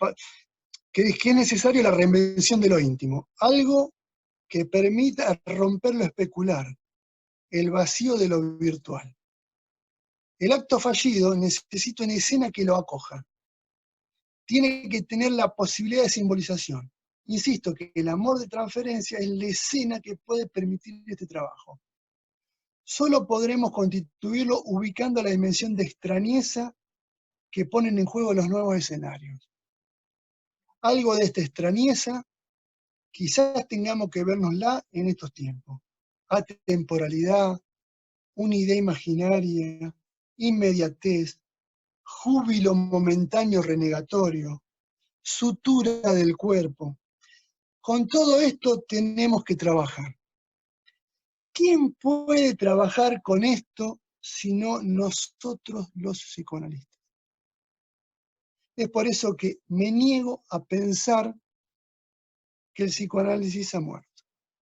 S2: que es necesario la reinvención de lo íntimo, algo que permita romper lo especular, el vacío de lo virtual. El acto fallido necesita una escena que lo acoja. Tiene que tener la posibilidad de simbolización. Insisto que el amor de transferencia es la escena que puede permitir este trabajo. solo podremos constituirlo ubicando la dimensión de extrañeza que ponen en juego los nuevos escenarios. Algo de esta extrañeza quizás tengamos que vernosla en estos tiempos. Atemporalidad, una idea imaginaria, inmediatez, júbilo momentáneo renegatorio, sutura del cuerpo. Con todo esto tenemos que trabajar. ¿Quién puede trabajar con esto sino nosotros los psicoanalistas? Es por eso que me niego a pensar que el psicoanálisis ha muerto,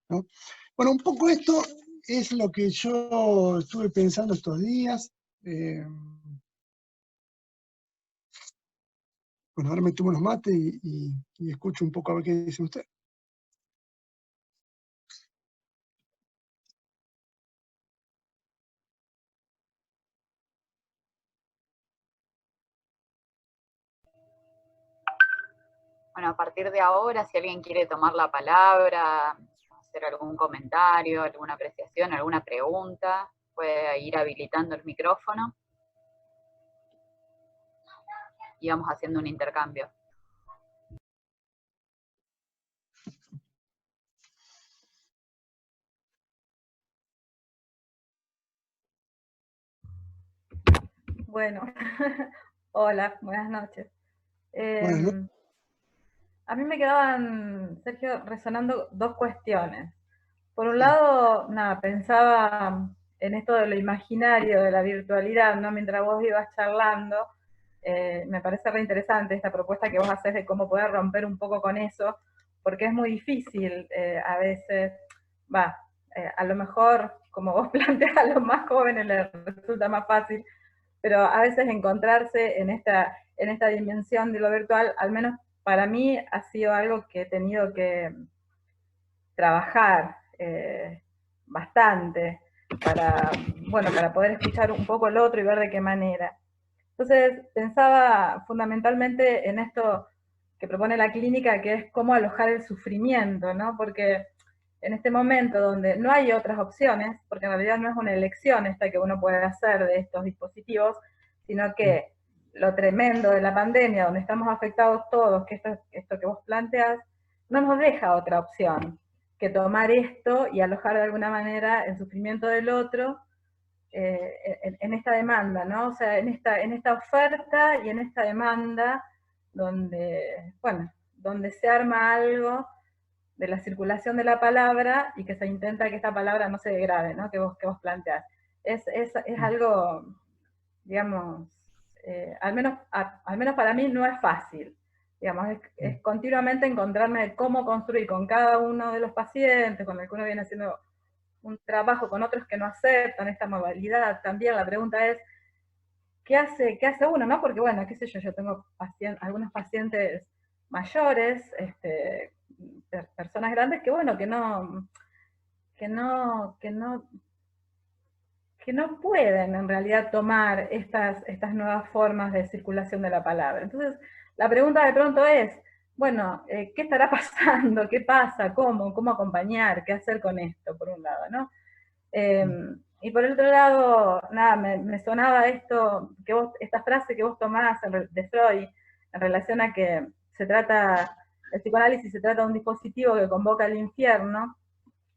S2: ¿no? Bueno, un poco esto es lo que yo estuve pensando estos días. Bueno, ahora me tomo unos mates y escucho un poco a ver qué dice usted.
S1: Bueno, a partir de ahora, si alguien quiere tomar la palabra, hacer algún comentario, alguna apreciación, alguna pregunta, puede ir habilitando el micrófono y vamos haciendo un intercambio.
S3: Bueno, hola, buenas noches. A mí me quedaban, Sergio, resonando dos cuestiones. Por un lado, nada, pensaba en esto de lo imaginario, de la virtualidad, ¿no? Mientras vos ibas charlando, me parece re interesante esta propuesta que vos haces de cómo poder romper un poco con eso, porque es muy difícil a veces, a lo mejor, como vos planteas, a los más jóvenes les resulta más fácil, pero a veces encontrarse en esta dimensión de lo virtual, al menos para mí ha sido algo que he tenido que trabajar bastante para poder escuchar un poco el otro y ver de qué manera. Entonces pensaba fundamentalmente en esto que propone la clínica, que es cómo alojar el sufrimiento, ¿no? Porque en este momento donde no hay otras opciones, porque en realidad no es una elección esta que uno puede hacer de estos dispositivos, sino que lo tremendo de la pandemia, donde estamos afectados todos, que esto que vos planteas, no nos deja otra opción que tomar esto y alojar de alguna manera el sufrimiento del otro en esta demanda, ¿no? O sea, en esta oferta y en esta demanda donde, bueno, donde se arma algo de la circulación de la palabra y que se intenta que esta palabra no se degrade, ¿no? Que vos planteás. Es algo, digamos, al menos para mí no es fácil. Digamos, es continuamente encontrarme cómo construir con cada uno de los pacientes, con el que uno viene haciendo un trabajo, con otros que no aceptan esta modalidad. También la pregunta es, ¿qué hace uno? ¿No? Porque, bueno, qué sé yo tengo algunos pacientes mayores, personas grandes que, bueno, que no pueden en realidad tomar estas nuevas formas de circulación de la palabra. Entonces, la pregunta de pronto es, bueno, ¿qué estará pasando? ¿Qué pasa? ¿Cómo acompañar? ¿Qué hacer con esto, por un lado, no? Y por el otro lado, nada, me sonaba esta frase que vos tomás de Freud, en relación a que el psicoanálisis se trata de un dispositivo que convoca al infierno,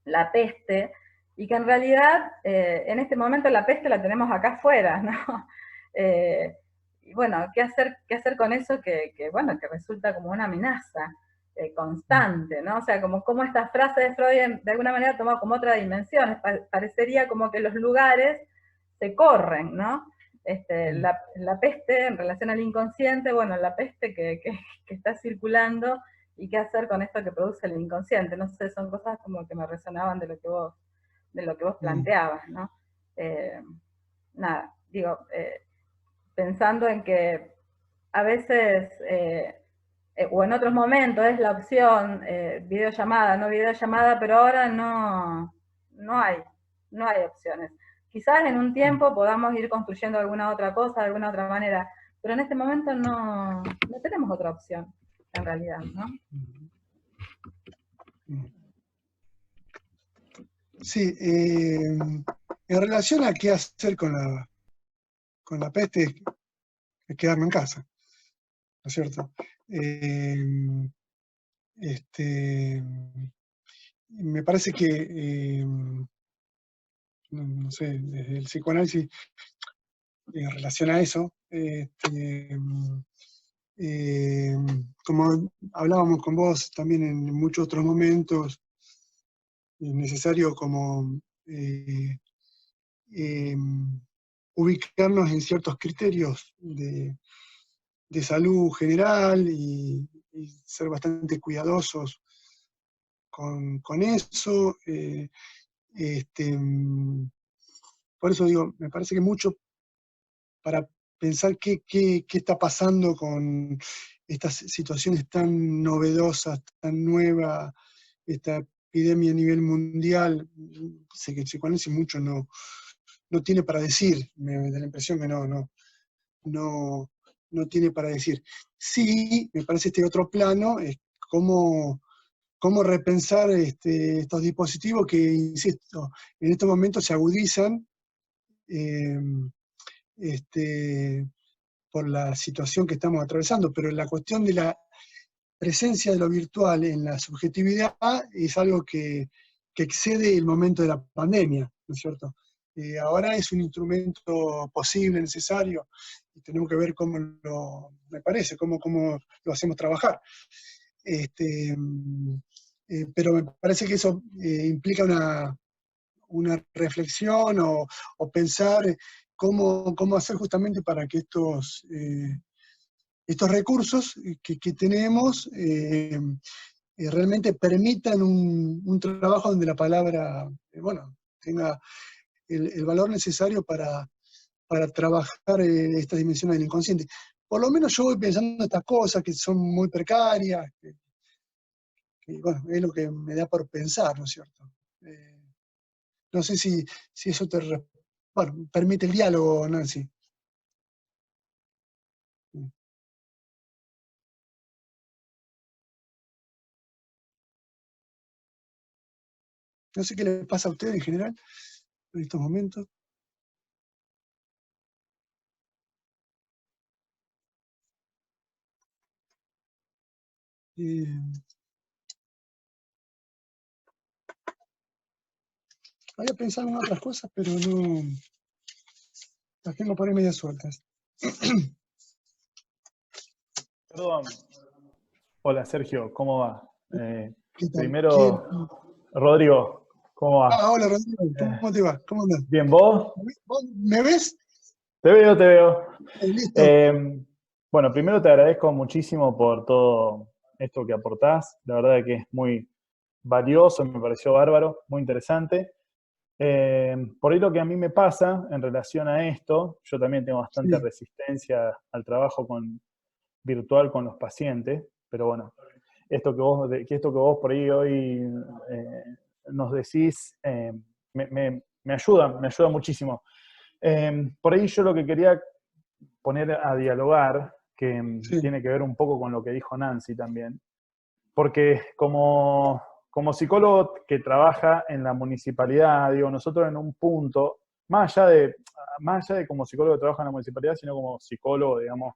S3: la peste, y que en realidad en este momento la peste la tenemos acá afuera, ¿no? Y bueno, ¿qué hacer con eso que resulta como una amenaza constante, ¿no? O sea, como esta frase de Freud de alguna manera toma como otra dimensión, parecería como que los lugares se corren, ¿no? La peste en relación al inconsciente, bueno, la peste que está circulando, y qué hacer con esto que produce el inconsciente. No sé, son cosas como que me resonaban de lo que vos planteabas, ¿no? Nada, digo, pensando en que a veces, o en otros momentos es la opción videollamada, no videollamada, pero ahora no hay opciones. Quizás en un tiempo podamos ir construyendo alguna otra cosa, de alguna otra manera, pero en este momento no tenemos otra opción, en realidad, ¿no?
S2: Sí, En relación a qué hacer con la peste, es quedarme en casa, ¿no es cierto? Me parece que, no sé, desde el psicoanálisis, en relación a eso, como hablábamos con vos también en muchos otros momentos, es necesario como eh, ubicarnos en ciertos criterios de salud general y ser bastante cuidadosos con eso. Por eso digo, me parece que mucho para pensar qué está pasando con estas situaciones tan novedosas, tan nuevas, esta epidemia a nivel mundial. Sé que el psicoanálisis mucho no tiene para decir, me da la impresión que no tiene para decir. Sí, me parece este otro plano es cómo repensar estos dispositivos que, insisto, en estos momentos se agudizan por la situación que estamos atravesando, pero la cuestión de la presencia de lo virtual en la subjetividad es algo que excede el momento de la pandemia, ¿no es cierto? Ahora es un instrumento posible, necesario, y tenemos que ver me parece, cómo lo hacemos trabajar. Pero me parece que eso implica una reflexión o pensar cómo hacer justamente para que estos recursos que tenemos realmente permitan un trabajo donde la palabra, bueno, tenga el valor necesario para trabajar estas dimensiones del inconsciente. Por lo menos yo voy pensando estas cosas que son muy precarias, bueno, es lo que me da por pensar, ¿no es cierto? No sé si eso bueno, permite el diálogo, Nancy. No sé qué le pasa a usted en general en estos momentos. Había pensado en otras cosas, pero no las tengo por ahí medias sueltas.
S4: Perdón. Hola Sergio, ¿cómo va?
S2: ¿Qué tal?
S4: Primero, Rodrigo, ¿cómo va?
S2: Hola Rodrigo, ¿cómo te va? ¿Cómo andás?
S4: ¿Bien vos?
S2: ¿Vos me ves?
S4: Te veo, te veo.
S2: Listo.
S4: Bueno, primero te agradezco muchísimo por todo esto que aportás. La verdad que es muy valioso, me pareció bárbaro, muy interesante. Por ahí lo que a mí me pasa en relación a esto, yo también tengo bastante
S2: Sí.
S4: resistencia al trabajo virtual con los pacientes, pero bueno, esto que vos por ahí hoy nos decís me ayuda muchísimo. Por ahí yo lo que quería poner a dialogar, que
S2: Sí.
S4: tiene que ver un poco con lo que dijo Nancy también, porque como psicólogo que trabaja en la municipalidad, digo, nosotros en un punto, más allá de como psicólogo que trabaja en la municipalidad, sino como psicólogo, digamos,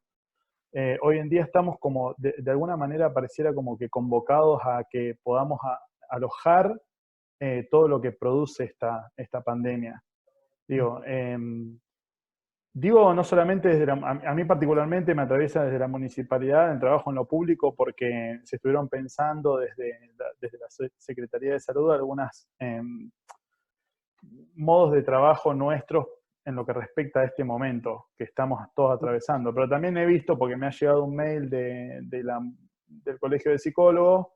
S4: hoy en día estamos como, de alguna manera pareciera como que convocados a que podamos alojar todo lo que produce esta pandemia. Digo, no solamente a mí particularmente me atraviesa desde la municipalidad, el trabajo en lo público, porque se estuvieron pensando desde la Secretaría de Salud algunos modos de trabajo nuestros en lo que respecta a este momento que estamos todos atravesando. Pero también he visto, porque me ha llegado un mail del Colegio de Psicólogos,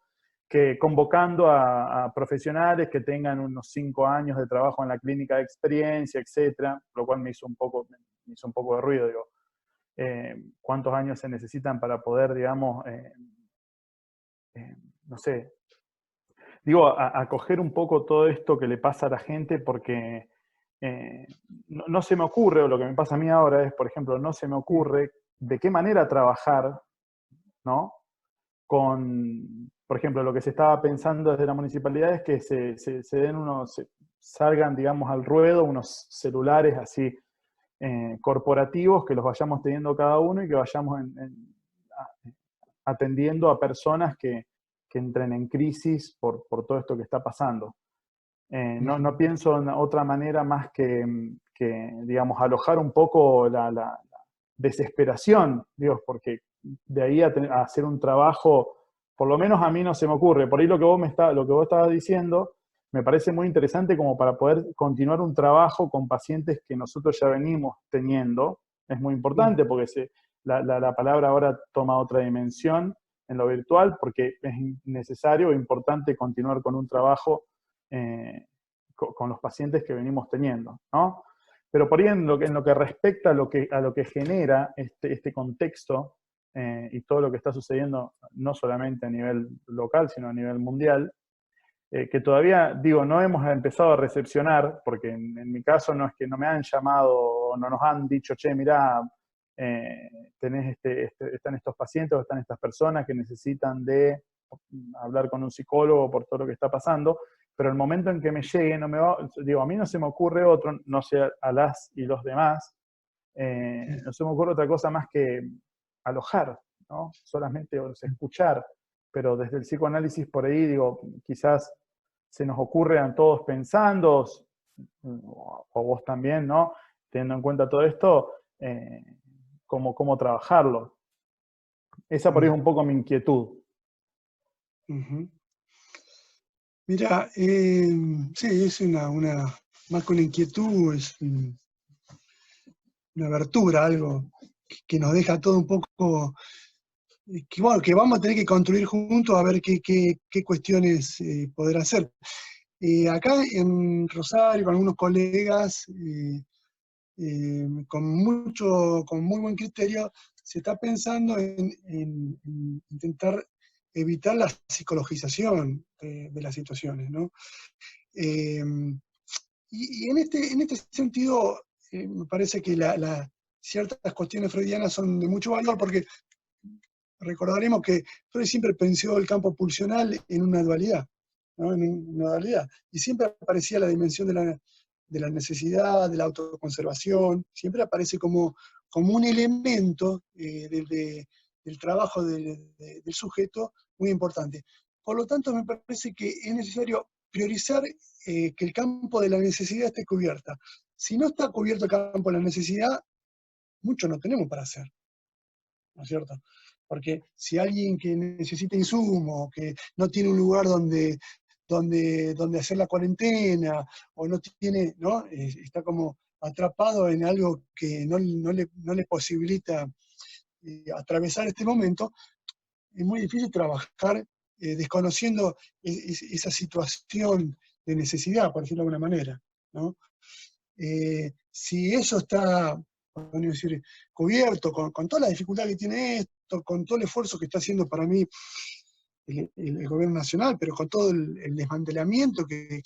S4: que convocando a profesionales que tengan unos 5 años de trabajo en la clínica de experiencia, etcétera, lo cual me hizo un poco de ruido. Digo, ¿cuántos años se necesitan para poder, digamos, no sé, digo, acoger un poco todo esto que le pasa a la gente, porque no se me ocurre, o lo que me pasa a mí ahora es, por ejemplo, no se me ocurre de qué manera trabajar, ¿no? Por ejemplo, lo que se estaba pensando desde la municipalidad es que se den salgan, digamos, al ruedo unos celulares así corporativos, que los vayamos teniendo cada uno y que vayamos atendiendo a personas que entren en crisis por todo esto que está pasando. No pienso en otra manera más que digamos, alojar un poco la desesperación, digo, porque de ahí a hacer un trabajo, por lo menos a mí no se me ocurre. Por ahí lo que vos estabas diciendo me parece muy interesante como para poder continuar un trabajo con pacientes que nosotros ya venimos teniendo. Es muy importante porque la palabra ahora toma otra dimensión en lo virtual, porque es necesario e importante continuar con un trabajo con los pacientes que venimos teniendo, ¿no? Pero por ahí en lo que respecta a lo que genera este contexto y todo lo que está sucediendo, no solamente a nivel local, sino a nivel mundial, que todavía, digo, no hemos empezado a recepcionar, porque en mi caso no es que no me han llamado o no nos han dicho, che, mirá, están estos pacientes o están estas personas que necesitan de hablar con un psicólogo por todo lo que está pasando, pero el momento en que me llegue, a mí no se me ocurre otro, no sé a las y los demás, no se me ocurre otra cosa más que alojar, ¿no? Solamente escuchar, pero desde el psicoanálisis por ahí, digo, quizás se nos ocurre a todos pensando, o vos también, ¿no? Teniendo en cuenta todo esto, cómo trabajarlo. Esa por ahí es un poco mi inquietud.
S2: Mira, sí, es más que una inquietud, es una abertura, algo que nos deja todo un poco, que vamos a tener que construir juntos a ver qué cuestiones poder hacer. Acá en Rosario, con algunos colegas, con muy buen criterio, se está pensando en intentar evitar la psicologización de las situaciones, ¿no? Y en este sentido, me parece que ciertas cuestiones freudianas son de mucho valor, porque recordaremos que Freud siempre pensó el campo pulsional en una dualidad, ¿no? En una dualidad, y siempre aparecía la dimensión de la necesidad, de la autoconservación, siempre aparece como un elemento del trabajo del sujeto muy importante. Por lo tanto, me parece que es necesario priorizar que el campo de la necesidad esté cubierta. Si no está cubierto el campo de la necesidad, mucho no tenemos para hacer, ¿no es cierto? Porque si alguien que necesita insumo, que no tiene un lugar donde hacer la cuarentena, o no tiene, ¿no? Está como atrapado en algo que no le posibilita atravesar este momento, es muy difícil trabajar desconociendo esa situación de necesidad, por decirlo de alguna manera, ¿no? Si eso está, podemos decir, cubierto con toda la dificultad que tiene esto, con todo el esfuerzo que está haciendo para mí el gobierno nacional, pero con todo el desmantelamiento que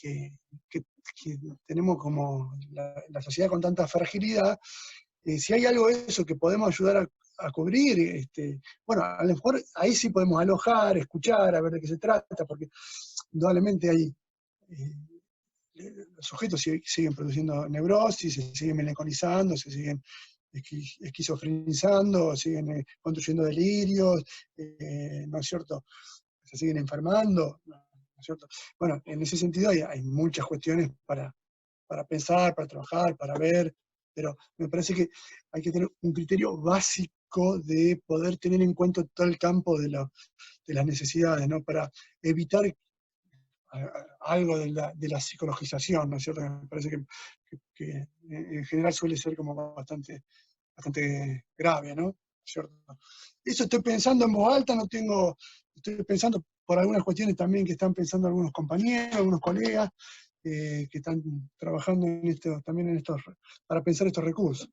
S2: tenemos como la sociedad con tanta fragilidad, si hay algo de eso que podemos ayudar a cubrir, bueno, a lo mejor ahí sí podemos alojar, escuchar, a ver de qué se trata, porque indudablemente hay los sujetos siguen produciendo neurosis, se siguen melancolizando, se siguen esquizofrenizando, siguen construyendo delirios, ¿no es cierto? Se siguen enfermando, ¿no es cierto? Bueno, en ese sentido hay muchas cuestiones para pensar, para trabajar, para ver, pero me parece que hay que tener un criterio básico de poder tener en cuenta todo el campo de las necesidades, ¿no? Para evitar algo de la psicologización, ¿no es cierto? Me parece que en general suele ser como bastante grave, ¿no? ¿Cierto? Eso estoy pensando en voz alta, estoy pensando por algunas cuestiones también que están pensando algunos compañeros, algunos colegas, que están trabajando para pensar estos recursos.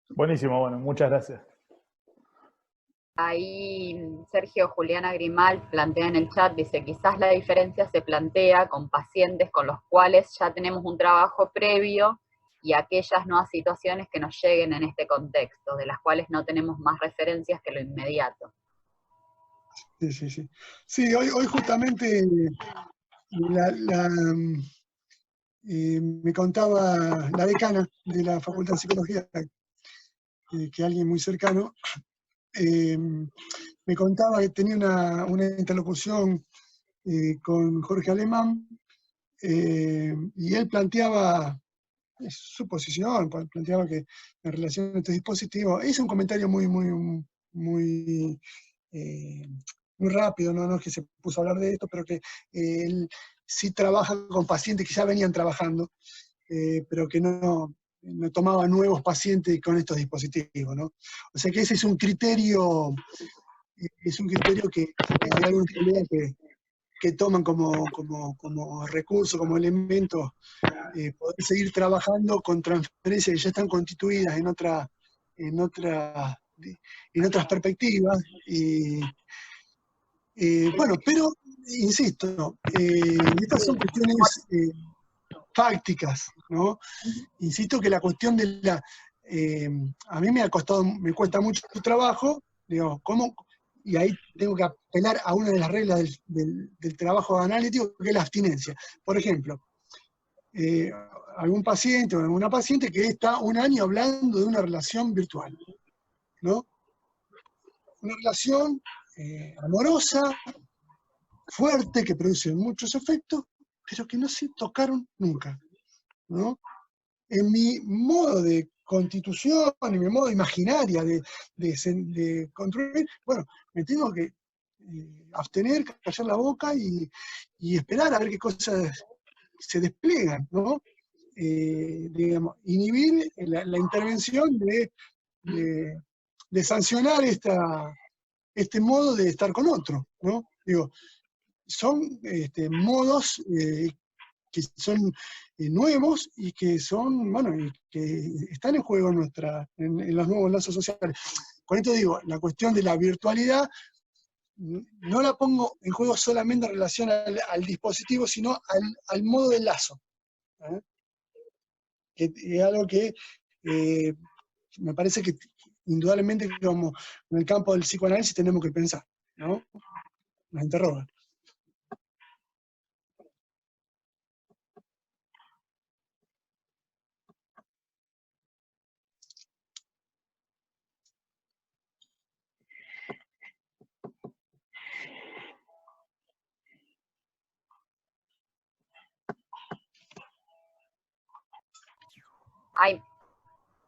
S4: Buenísimo, bueno, muchas gracias.
S1: Ahí Sergio Juliana Grimal plantea en el chat, dice, quizás la diferencia se plantea con pacientes con los cuales ya tenemos un trabajo previo y aquellas nuevas situaciones que nos lleguen en este contexto, de las cuales no tenemos más referencias que lo inmediato.
S2: Sí. Sí, hoy justamente Me contaba la decana de la Facultad de Psicología, que alguien muy cercano, me contaba que tenía una interlocución con Jorge Alemán, y él planteaba su posición, planteaba que en relación a estos dispositivos, hizo un comentario muy rápido, no es que se puso a hablar de esto, pero que él sí trabaja con pacientes que ya venían trabajando, pero que no tomaba nuevos pacientes con estos dispositivos, ¿no? O sea que ese es un criterio que hay algunos colegas que toman como recurso, como elemento, poder seguir trabajando con transferencias que ya están constituidas en otras perspectivas. Bueno, pero, insisto, estas son cuestiones fácticas, ¿no? Insisto que la cuestión de la... a mí me cuesta mucho trabajo, digo, y ahí tengo que apelar a una de las reglas del trabajo analítico, que es la abstinencia. Por ejemplo, algún paciente o alguna paciente que está un año hablando de una relación virtual, ¿no? Una relación amorosa, fuerte, que produce muchos efectos, pero que no se tocaron nunca, ¿no? En mi modo de constitución, en mi modo imaginaria de construir, bueno, me tengo que abstener, callar la boca y esperar a ver qué cosas se despliegan, ¿no? Digamos, inhibir la intervención de sancionar este modo de estar con otro, ¿no? Digo, son modos que son nuevos y que son, bueno, y que están en juego en los nuevos lazos sociales. Con esto digo, la cuestión de la virtualidad no la pongo en juego solamente en relación al dispositivo, sino al modo de lazo, ¿eh? Que es algo que me parece que indudablemente como en el campo del psicoanálisis tenemos que pensar, ¿no? Nos interroga.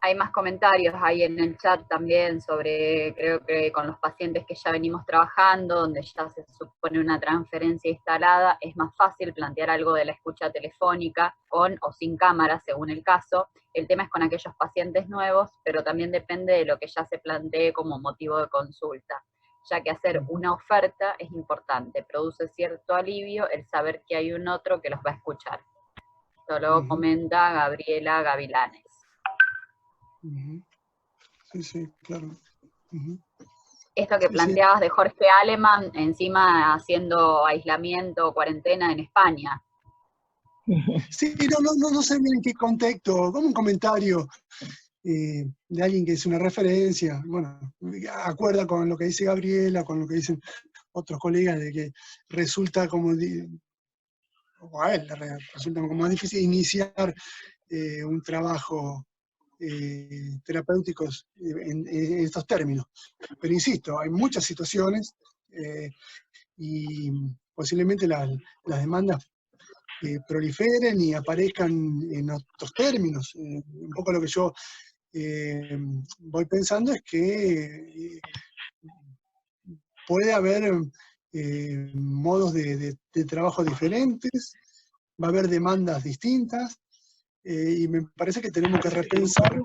S1: Hay más comentarios ahí en el chat también sobre, creo que con los pacientes que ya venimos trabajando, donde ya se supone una transferencia instalada, es más fácil plantear algo de la escucha telefónica, con o sin cámara, según el caso. El tema es con aquellos pacientes nuevos, pero también depende de lo que ya se plantee como motivo de consulta, ya que hacer una oferta es importante, produce cierto alivio el saber que hay un otro que los va a escuchar. Esto lo comenta Gabriela Gavilanes.
S2: Sí, claro.
S1: Esto que planteabas de Jorge Alemán, encima haciendo aislamiento, cuarentena en España.
S2: Sí, no sé bien en qué contexto, como un comentario de alguien que es una referencia, bueno, acuerda con lo que dice Gabriela, con lo que dicen otros colegas, de que resulta como, o a él resulta como más difícil iniciar un trabajo terapéuticos en estos términos. Pero insisto, hay muchas situaciones y posiblemente las demandas proliferen y aparezcan en otros términos. Un poco lo que yo voy pensando es que puede haber modos de trabajo diferentes, va a haber demandas distintas, y me parece que tenemos que repensar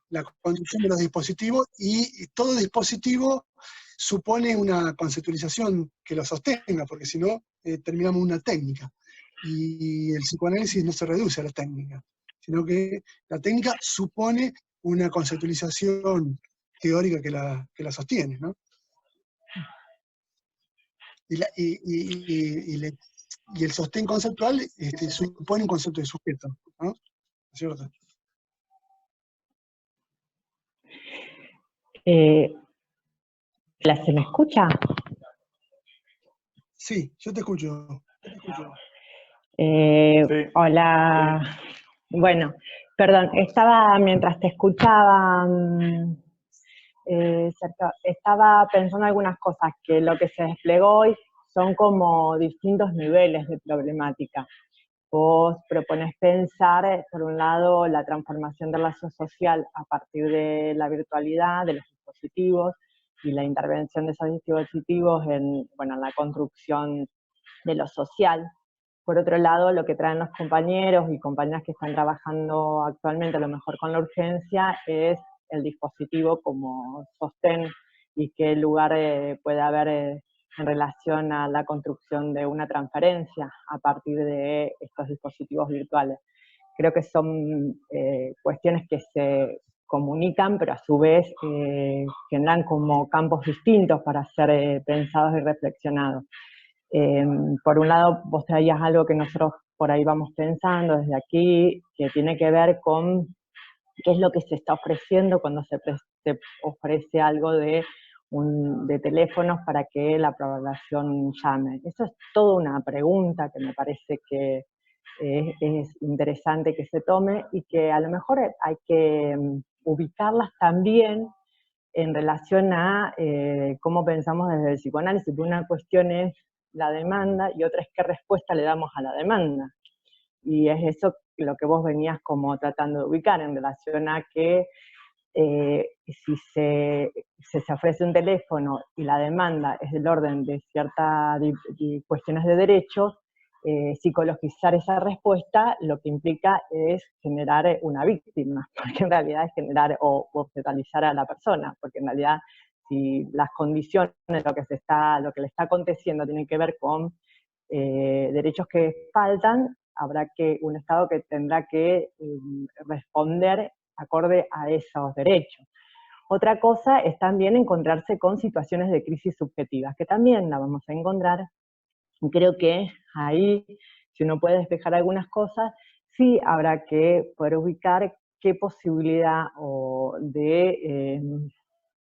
S2: la construcción de los dispositivos, y todo dispositivo supone una conceptualización que lo sostenga, porque si no, terminamos una técnica. Y el psicoanálisis no se reduce a la técnica, sino que la técnica supone una conceptualización teórica que la sostiene, ¿no? Y el sostén conceptual supone un concepto de sujeto, ¿no? ¿Cierto?
S5: ¿Se me escucha?
S2: Sí, yo te escucho. escucho.
S4: Sí.
S5: Hola. Bueno, perdón, mientras te escuchaba, Sergio, estaba pensando algunas cosas, que lo que se desplegó hoy son como distintos niveles de problemática. Vos propones pensar, por un lado, la transformación del lazo social a partir de la virtualidad, de los dispositivos, y la intervención de esos dispositivos en la construcción de lo social. Por otro lado, lo que traen los compañeros y compañeras que están trabajando actualmente, a lo mejor con la urgencia, es el dispositivo como sostén y qué lugar puede haber en relación a la construcción de una transferencia a partir de estos dispositivos virtuales. Creo que son cuestiones que se comunican, pero a su vez generan como campos distintos para ser pensados y reflexionados. Por un lado, vos traías algo que nosotros por ahí vamos pensando desde aquí, que tiene que ver con qué es lo que se está ofreciendo cuando se ofrece algo de teléfonos para que la población llame. Eso es toda una pregunta que me parece que es interesante que se tome y que a lo mejor hay que ubicarlas también en relación a cómo pensamos desde el psicoanálisis, porque una cuestión es la demanda y otra es qué respuesta le damos a la demanda. Y es eso lo que vos venías como tratando de ubicar en relación a que si se ofrece un teléfono y la demanda es del orden de ciertas cuestiones de derechos, psicologizar esa respuesta lo que implica es generar una víctima, porque en realidad es generar o obstaculizar a la persona, porque en realidad si las condiciones, lo que le está aconteciendo tienen que ver con derechos que faltan, habrá un Estado que tendrá que responder acorde a esos derechos. Otra cosa es también encontrarse con situaciones de crisis subjetivas, que también la vamos a encontrar. Y creo que ahí, si uno puede despejar algunas cosas, sí habrá que poder ubicar qué posibilidad de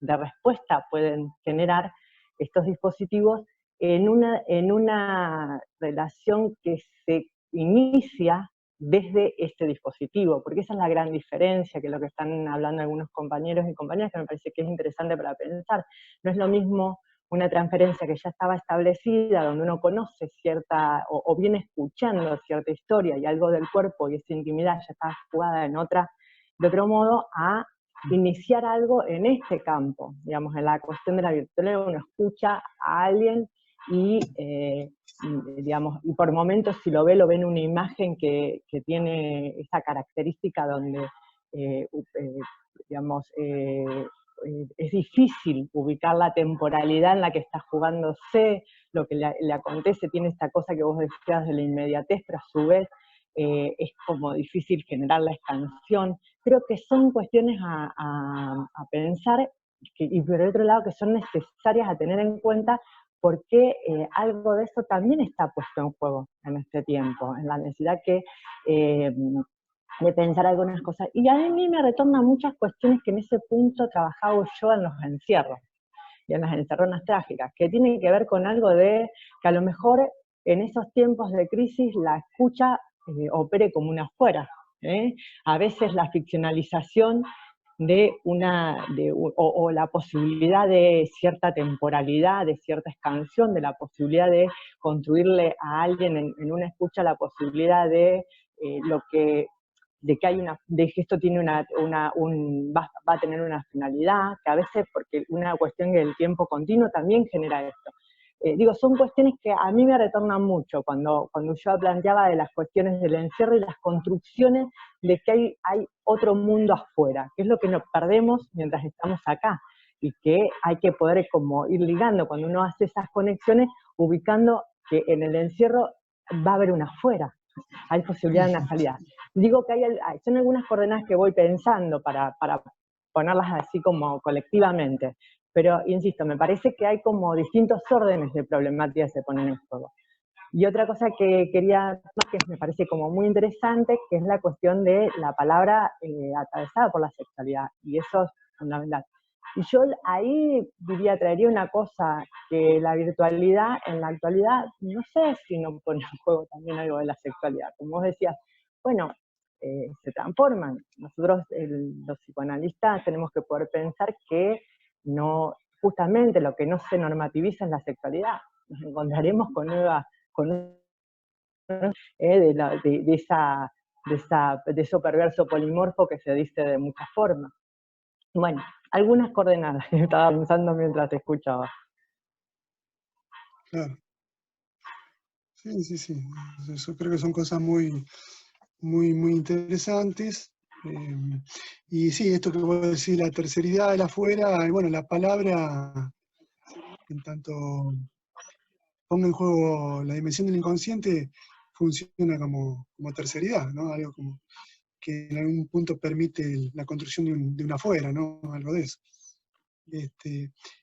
S5: respuesta pueden generar estos dispositivos en una relación que se inicia desde este dispositivo, porque esa es la gran diferencia, que es lo que están hablando algunos compañeros y compañeras, que me parece que es interesante para pensar. No es lo mismo una transferencia que ya estaba establecida, donde uno conoce cierta, o viene escuchando cierta historia y algo del cuerpo y esa intimidad ya está jugada de otro modo, a iniciar algo en este campo, digamos, en la cuestión de la virtualidad. Uno escucha a alguien y, digamos, y por momentos si lo ve en una imagen que tiene esa característica donde, digamos, es difícil ubicar la temporalidad en la que está jugándose, lo que le acontece, tiene esta cosa que vos decías de la inmediatez, pero a su vez es como difícil generar la expansión. Creo que son cuestiones a pensar, y por otro lado que son necesarias a tener en cuenta, porque algo de eso también está puesto en juego en este tiempo, en la necesidad de pensar algunas cosas. Y a mí me retorna muchas cuestiones que en ese punto trabajaba yo en los encierros, y en las encerronas trágicas, que tienen que ver con algo de que a lo mejor en esos tiempos de crisis la escucha opere como una fuera. A veces la ficcionalización o la posibilidad de cierta temporalidad, de cierta expansión, de la posibilidad de construirle a alguien en una escucha la posibilidad de que esto tiene va a tener una finalidad, que a veces, porque una cuestión del tiempo continuo también genera esto. Son cuestiones que a mí me retornan mucho cuando yo planteaba de las cuestiones del encierro y las construcciones de que hay otro mundo afuera, que es lo que nos perdemos mientras estamos acá, y que hay que poder como ir ligando cuando uno hace esas conexiones, ubicando que en el encierro va a haber una afuera, hay posibilidad de una salida. Digo que son algunas coordenadas que voy pensando para ponerlas así como colectivamente, pero insisto, me parece que hay como distintos órdenes de problemáticas que se ponen en juego. Y otra cosa que quería, que me parece como muy interesante, que es la cuestión de la palabra atravesada por la sexualidad, y eso es fundamental. Y yo ahí diría, traería una cosa, que la virtualidad en la actualidad, no sé si no pone en juego también algo de la sexualidad. Como vos decías, bueno, se transforman. Nosotros, los psicoanalistas, tenemos que poder pensar que no, justamente lo que no se normativiza es la sexualidad. Nos encontraremos con nuevas, de eso perverso polimorfo que se dice de muchas formas. Bueno, algunas coordenadas que estaba pensando mientras te escuchaba.
S2: Claro. Sí. Yo creo que son cosas muy, muy interesantes. Y sí, esto que vos decís, la terceridad, el afuera, y bueno, la palabra, en tanto ponga en juego la dimensión del inconsciente, funciona como terceridad, ¿no? Algo como que en algún punto permite la construcción de un afuera, ¿no? Algo de eso.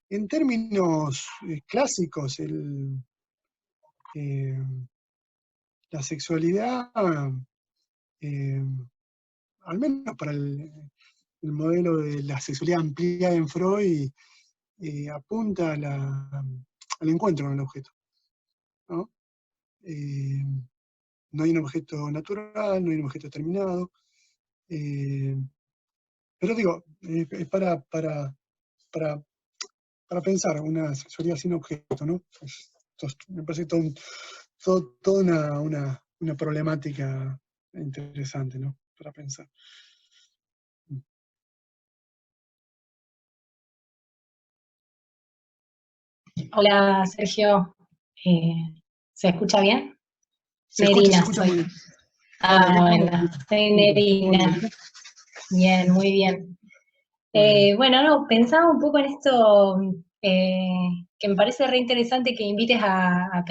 S2: En términos clásicos, la sexualidad, al menos para el modelo de la sexualidad ampliada en Freud, apunta al encuentro con el objeto, ¿no? No hay un objeto natural, no hay un objeto determinado, pero digo, es para pensar una sexualidad sin objeto, ¿no? Me parece toda una problemática interesante, ¿no? Para pensar.
S6: Hola, Sergio. ¿Se escucha bien?
S2: Se
S6: Nerina
S2: escucha muy
S6: soy.
S2: bien.
S6: Bueno, soy Nerina. Bien, muy bien. Bueno, no, pensaba un poco en esto, que me parece re interesante que invites a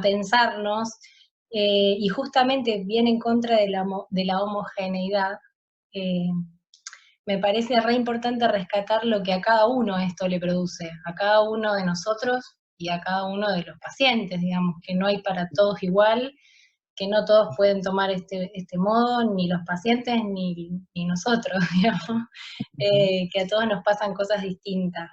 S6: pensarnos, y justamente viene en contra de la homogeneidad. Me parece re importante rescatar lo que a cada uno esto le produce, a cada uno de nosotros y a cada uno de los pacientes, digamos, que no hay para todos igual, que no todos pueden tomar este modo, ni los pacientes ni nosotros, digamos, que a todos nos pasan cosas distintas.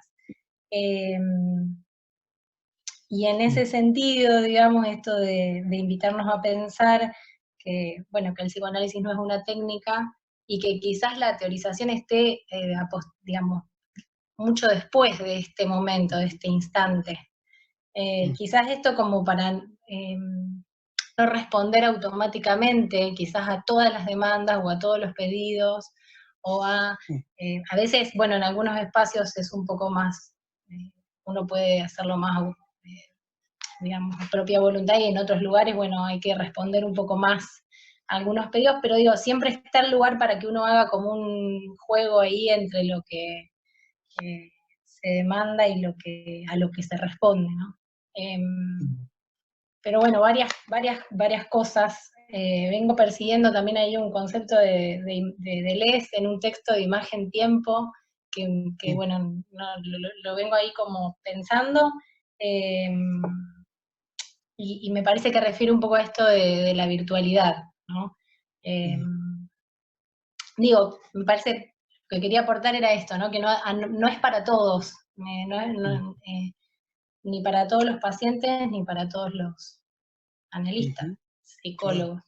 S6: Y en ese sentido, digamos, esto de invitarnos a pensar que, bueno, que el psicoanálisis no es una técnica y que quizás la teorización esté, digamos, mucho después de este momento, de este instante. Quizás esto como para no responder automáticamente, quizás a todas las demandas o a todos los pedidos, o a veces, bueno, en algunos espacios es un poco más, uno puede hacerlo más, digamos, a propia voluntad, y en otros lugares, bueno, hay que responder un poco más a algunos pedidos, pero digo, siempre está el lugar para que uno haga como un juego ahí entre lo que se demanda y a lo que se responde, ¿no? Pero bueno, varias cosas. Vengo persiguiendo también ahí un concepto de Deleuze en un texto de imagen-tiempo, que bueno, lo vengo ahí como pensando, y me parece que refiere un poco a esto de la virtualidad, ¿no? Digo, me parece que quería aportar era esto, ¿no? Que no es para todos, ni para todos los pacientes, ni para todos los analistas, psicólogos.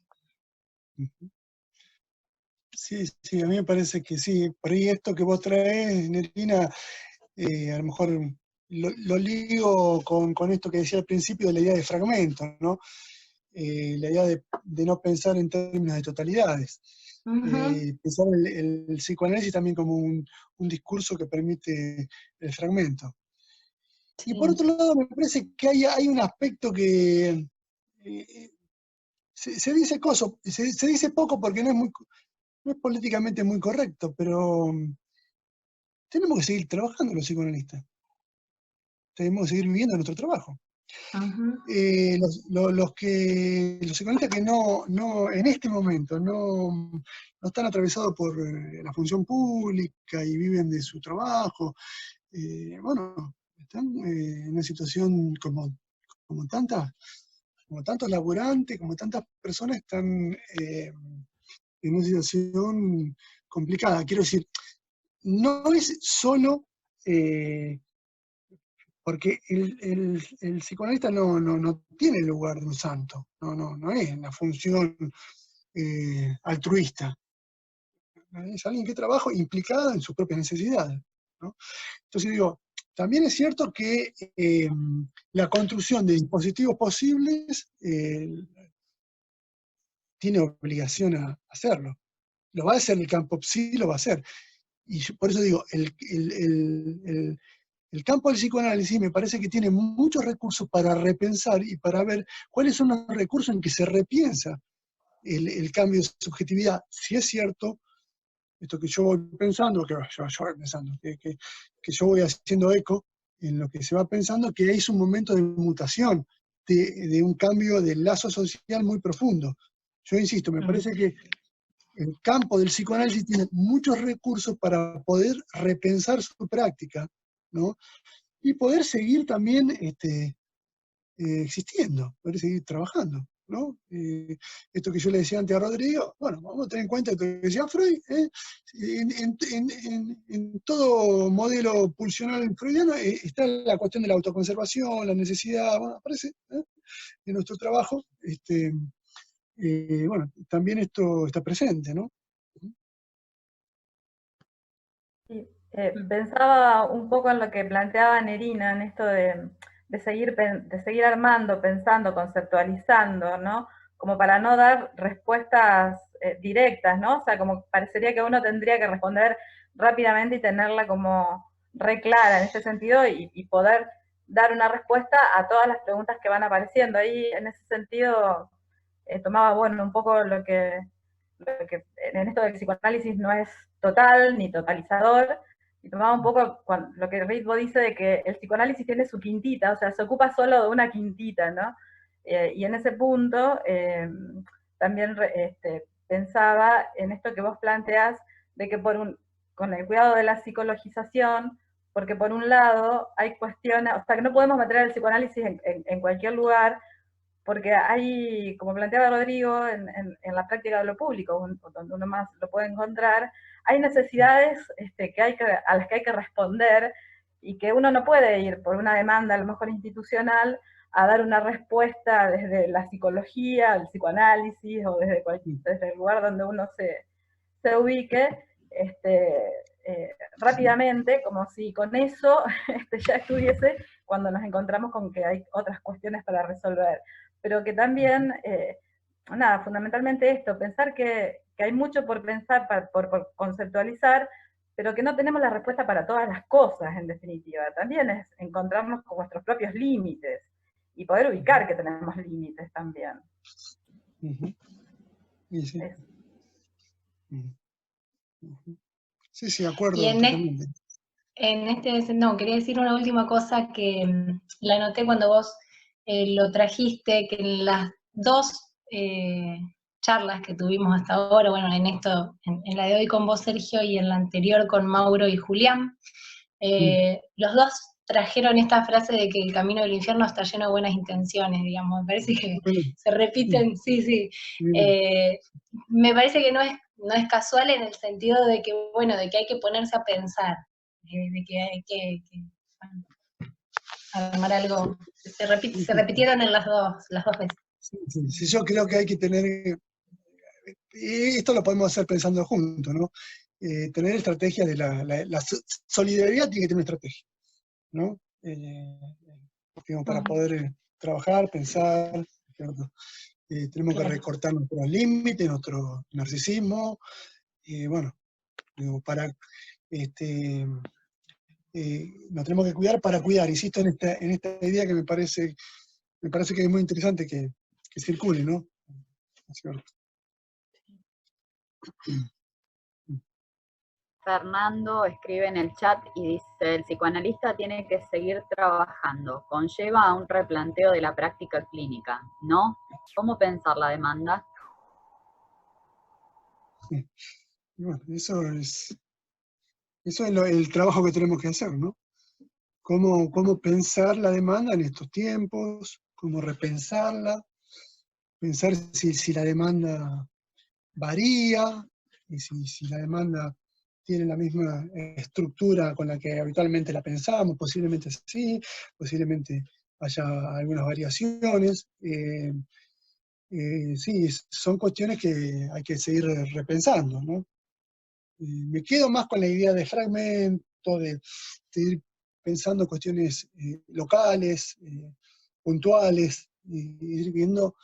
S2: Sí, a mí me parece que sí. Por ahí esto que vos traes, Nerina, a lo mejor lo ligo con esto que decía al principio de la idea de fragmento, ¿no? La idea de no pensar en términos de totalidades. Pensar el psicoanálisis también como un discurso que permite el fragmento. Sí. Y por otro lado, me parece que hay un aspecto que se dice se dice poco porque no es políticamente muy correcto, pero tenemos que seguir trabajando los psicoanalistas. Tenemos que seguir viviendo nuestro trabajo. Los psicoanalistas que no en este momento no están atravesados por la función pública y viven de su trabajo, bueno, están en una situación como tantos laburantes, como tantas personas están en una situación complicada. Quiero decir, no es solo, porque el psicoanalista no tiene el lugar de un santo, no es una función altruista. Es alguien que trabaja implicada en sus propias necesidades, ¿no? Entonces digo, también es cierto que la construcción de dispositivos posibles tiene obligación a hacerlo. Lo va a hacer el campo psi, lo va a hacer. Y por eso digo, el campo del psicoanálisis me parece que tiene muchos recursos para repensar y para ver cuáles son los recursos en que se repiensa el cambio de subjetividad. Si es cierto, esto que yo voy pensando, que yo voy haciendo eco en lo que se va pensando, que es un momento de mutación, de un cambio del lazo social muy profundo. Yo insisto, me parece que el campo del psicoanálisis tiene muchos recursos para poder repensar su práctica, ¿no? Y poder seguir también existiendo, poder seguir trabajando, ¿no? Esto que yo le decía antes a Rodrigo, bueno, vamos a tener en cuenta lo que decía Freud, en todo modelo pulsional freudiano está la cuestión de la autoconservación, la necesidad, bueno, aparece en nuestro trabajo, bueno, también esto está presente, ¿no?
S3: Sí, pensaba un poco en lo que planteaba Nerina, en esto de seguir armando, pensando, conceptualizando, ¿no? Como para no dar respuestas directas, ¿no? O sea, como parecería que uno tendría que responder rápidamente y tenerla como re clara en ese sentido y poder dar una respuesta a todas las preguntas que van apareciendo. Ahí, en ese sentido, tomaba, bueno, un poco lo que en esto del psicoanálisis no es total ni totalizador, y tomaba un poco lo que Ritvo dice de que el psicoanálisis tiene su quintita, o sea, se ocupa solo de una quintita, ¿no? Y en ese punto también pensaba en esto que vos planteás, de que con el cuidado de la psicologización, porque por un lado hay cuestiones, o sea, que no podemos meter el psicoanálisis en cualquier lugar, porque hay, como planteaba Rodrigo, en la práctica de lo público, donde uno más lo puede encontrar, hay necesidades a las que hay que responder y que uno no puede ir por una demanda, a lo mejor institucional, a dar una respuesta desde la psicología, el psicoanálisis o desde el lugar donde uno se ubique, rápidamente, como si con eso ya estuviese, cuando nos encontramos con que hay otras cuestiones para resolver. Pero que también, nada, fundamentalmente esto, pensar que hay mucho por pensar, por conceptualizar, pero que no tenemos la respuesta para todas las cosas, en definitiva. También es encontrarnos con nuestros propios límites y poder ubicar que tenemos límites también.
S2: Sí. Sí, de acuerdo.
S6: Y quería decir una última cosa que la noté cuando vos lo trajiste, que en las dos charlas que tuvimos hasta ahora, bueno, en la de hoy con vos, Sergio, y en la anterior con Mauro y Julián, los dos trajeron esta frase de que el camino del infierno está lleno de buenas intenciones, digamos. Me parece que se repiten, sí. Me parece que no es casual en el sentido de que, bueno, de que hay que ponerse a pensar, de que hay que armar algo. Se repitieron en las dos veces.
S2: Sí, yo creo que hay que tener, y esto lo podemos hacer pensando juntos, ¿no? Tener estrategias de la solidaridad tiene que tener una estrategia, ¿no? Para poder trabajar, pensar, ¿cierto? Tenemos que recortar nuestros límites, nuestro narcisismo, bueno, para nos tenemos que cuidar para cuidar. Insisto en esta idea que me parece que es muy interesante que circule, ¿no?
S1: Fernando escribe en el chat y dice, el psicoanalista tiene que seguir trabajando, conlleva a un replanteo de la práctica clínica, ¿no? ¿Cómo pensar la demanda?
S2: Sí. Bueno, eso es el trabajo que tenemos que hacer, ¿no? Cómo pensar la demanda en estos tiempos, cómo repensarla, pensar si la demanda varía, y si la demanda tiene la misma estructura con la que habitualmente la pensamos, posiblemente sí, posiblemente haya algunas variaciones. Sí, son cuestiones que hay que seguir repensando, ¿no? Me quedo más con la idea de fragmento, de ir pensando cuestiones locales, puntuales, ir viendo,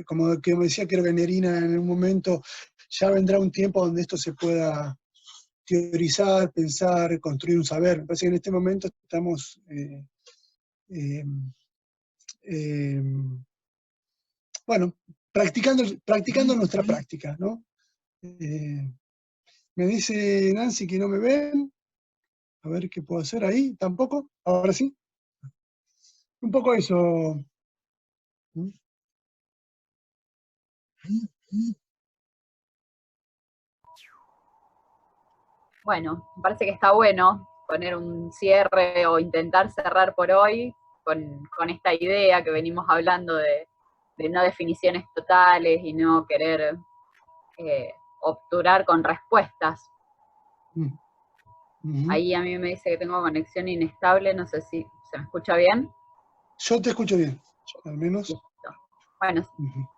S2: como que me decía, creo que Nerina en un momento, ya vendrá un tiempo donde esto se pueda teorizar, pensar, construir un saber. Me parece que en este momento estamos bueno, practicando nuestra práctica, ¿no? Me dice Nancy que no me ven. A ver qué puedo hacer ahí. ¿Tampoco? ¿Ahora sí? Un poco eso.
S1: Bueno, me parece que está bueno poner un cierre o intentar cerrar por hoy con esta idea que venimos hablando de no definiciones totales y no querer obturar con respuestas. Ahí a mí me dice que tengo conexión inestable, no sé si se me escucha bien.
S2: Yo te escucho bien, al menos.
S1: Listo. Bueno,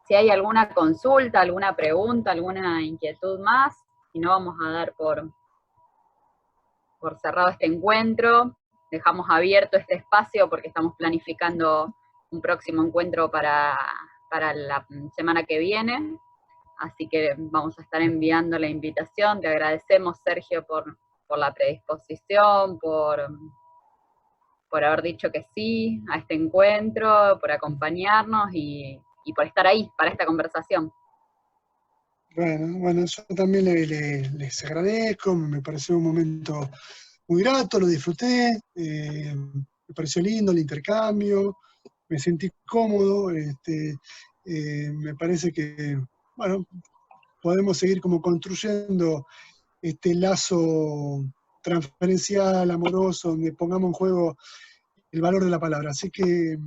S1: si hay alguna consulta, alguna pregunta, alguna inquietud más, si no vamos a dar por cerrado este encuentro. Dejamos abierto este espacio porque estamos planificando un próximo encuentro para la semana que viene. Así que vamos a estar enviando la invitación. Te agradecemos, Sergio, por la predisposición, por haber dicho que sí a este encuentro, por acompañarnos y por estar ahí para esta conversación.
S2: Bueno, yo también les agradezco, me pareció un momento muy grato, lo disfruté, me pareció lindo el intercambio, me sentí cómodo, me parece que, bueno, podemos seguir como construyendo este lazo transferencial, amoroso, donde pongamos en juego el valor de la palabra. Así que,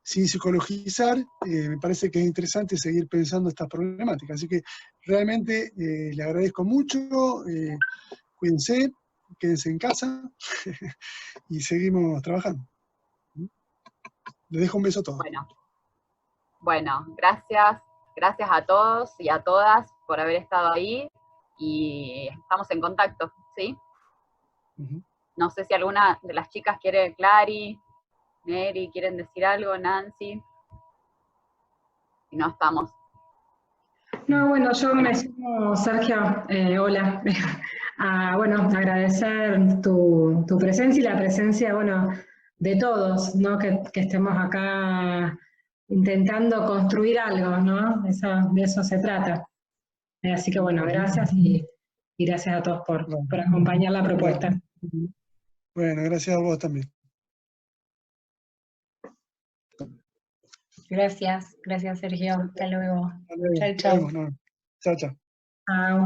S2: sin psicologizar, me parece que es interesante seguir pensando estas problemáticas. Así que realmente le agradezco mucho, cuídense, quédense en casa y seguimos trabajando. Les dejo un beso a todos.
S1: Bueno, gracias a todos y a todas por haber estado ahí y estamos en contacto, ¿sí? No sé si alguna de las chicas quiere, Clary, Neri, quieren decir algo, Nancy. Si no, estamos.
S6: No, bueno, yo me sumo, Sergio, hola. Bueno, agradecer tu presencia y la presencia, bueno, de todos, ¿no? Que estemos acá intentando construir algo, ¿no? De eso se trata. Así que bueno, gracias y gracias a todos por acompañar la propuesta.
S2: Bueno, gracias a vos también.
S6: Gracias, Sergio. Hasta luego.
S2: Hasta luego.
S6: Chau, chau.
S2: Chao, chao.
S6: Chao.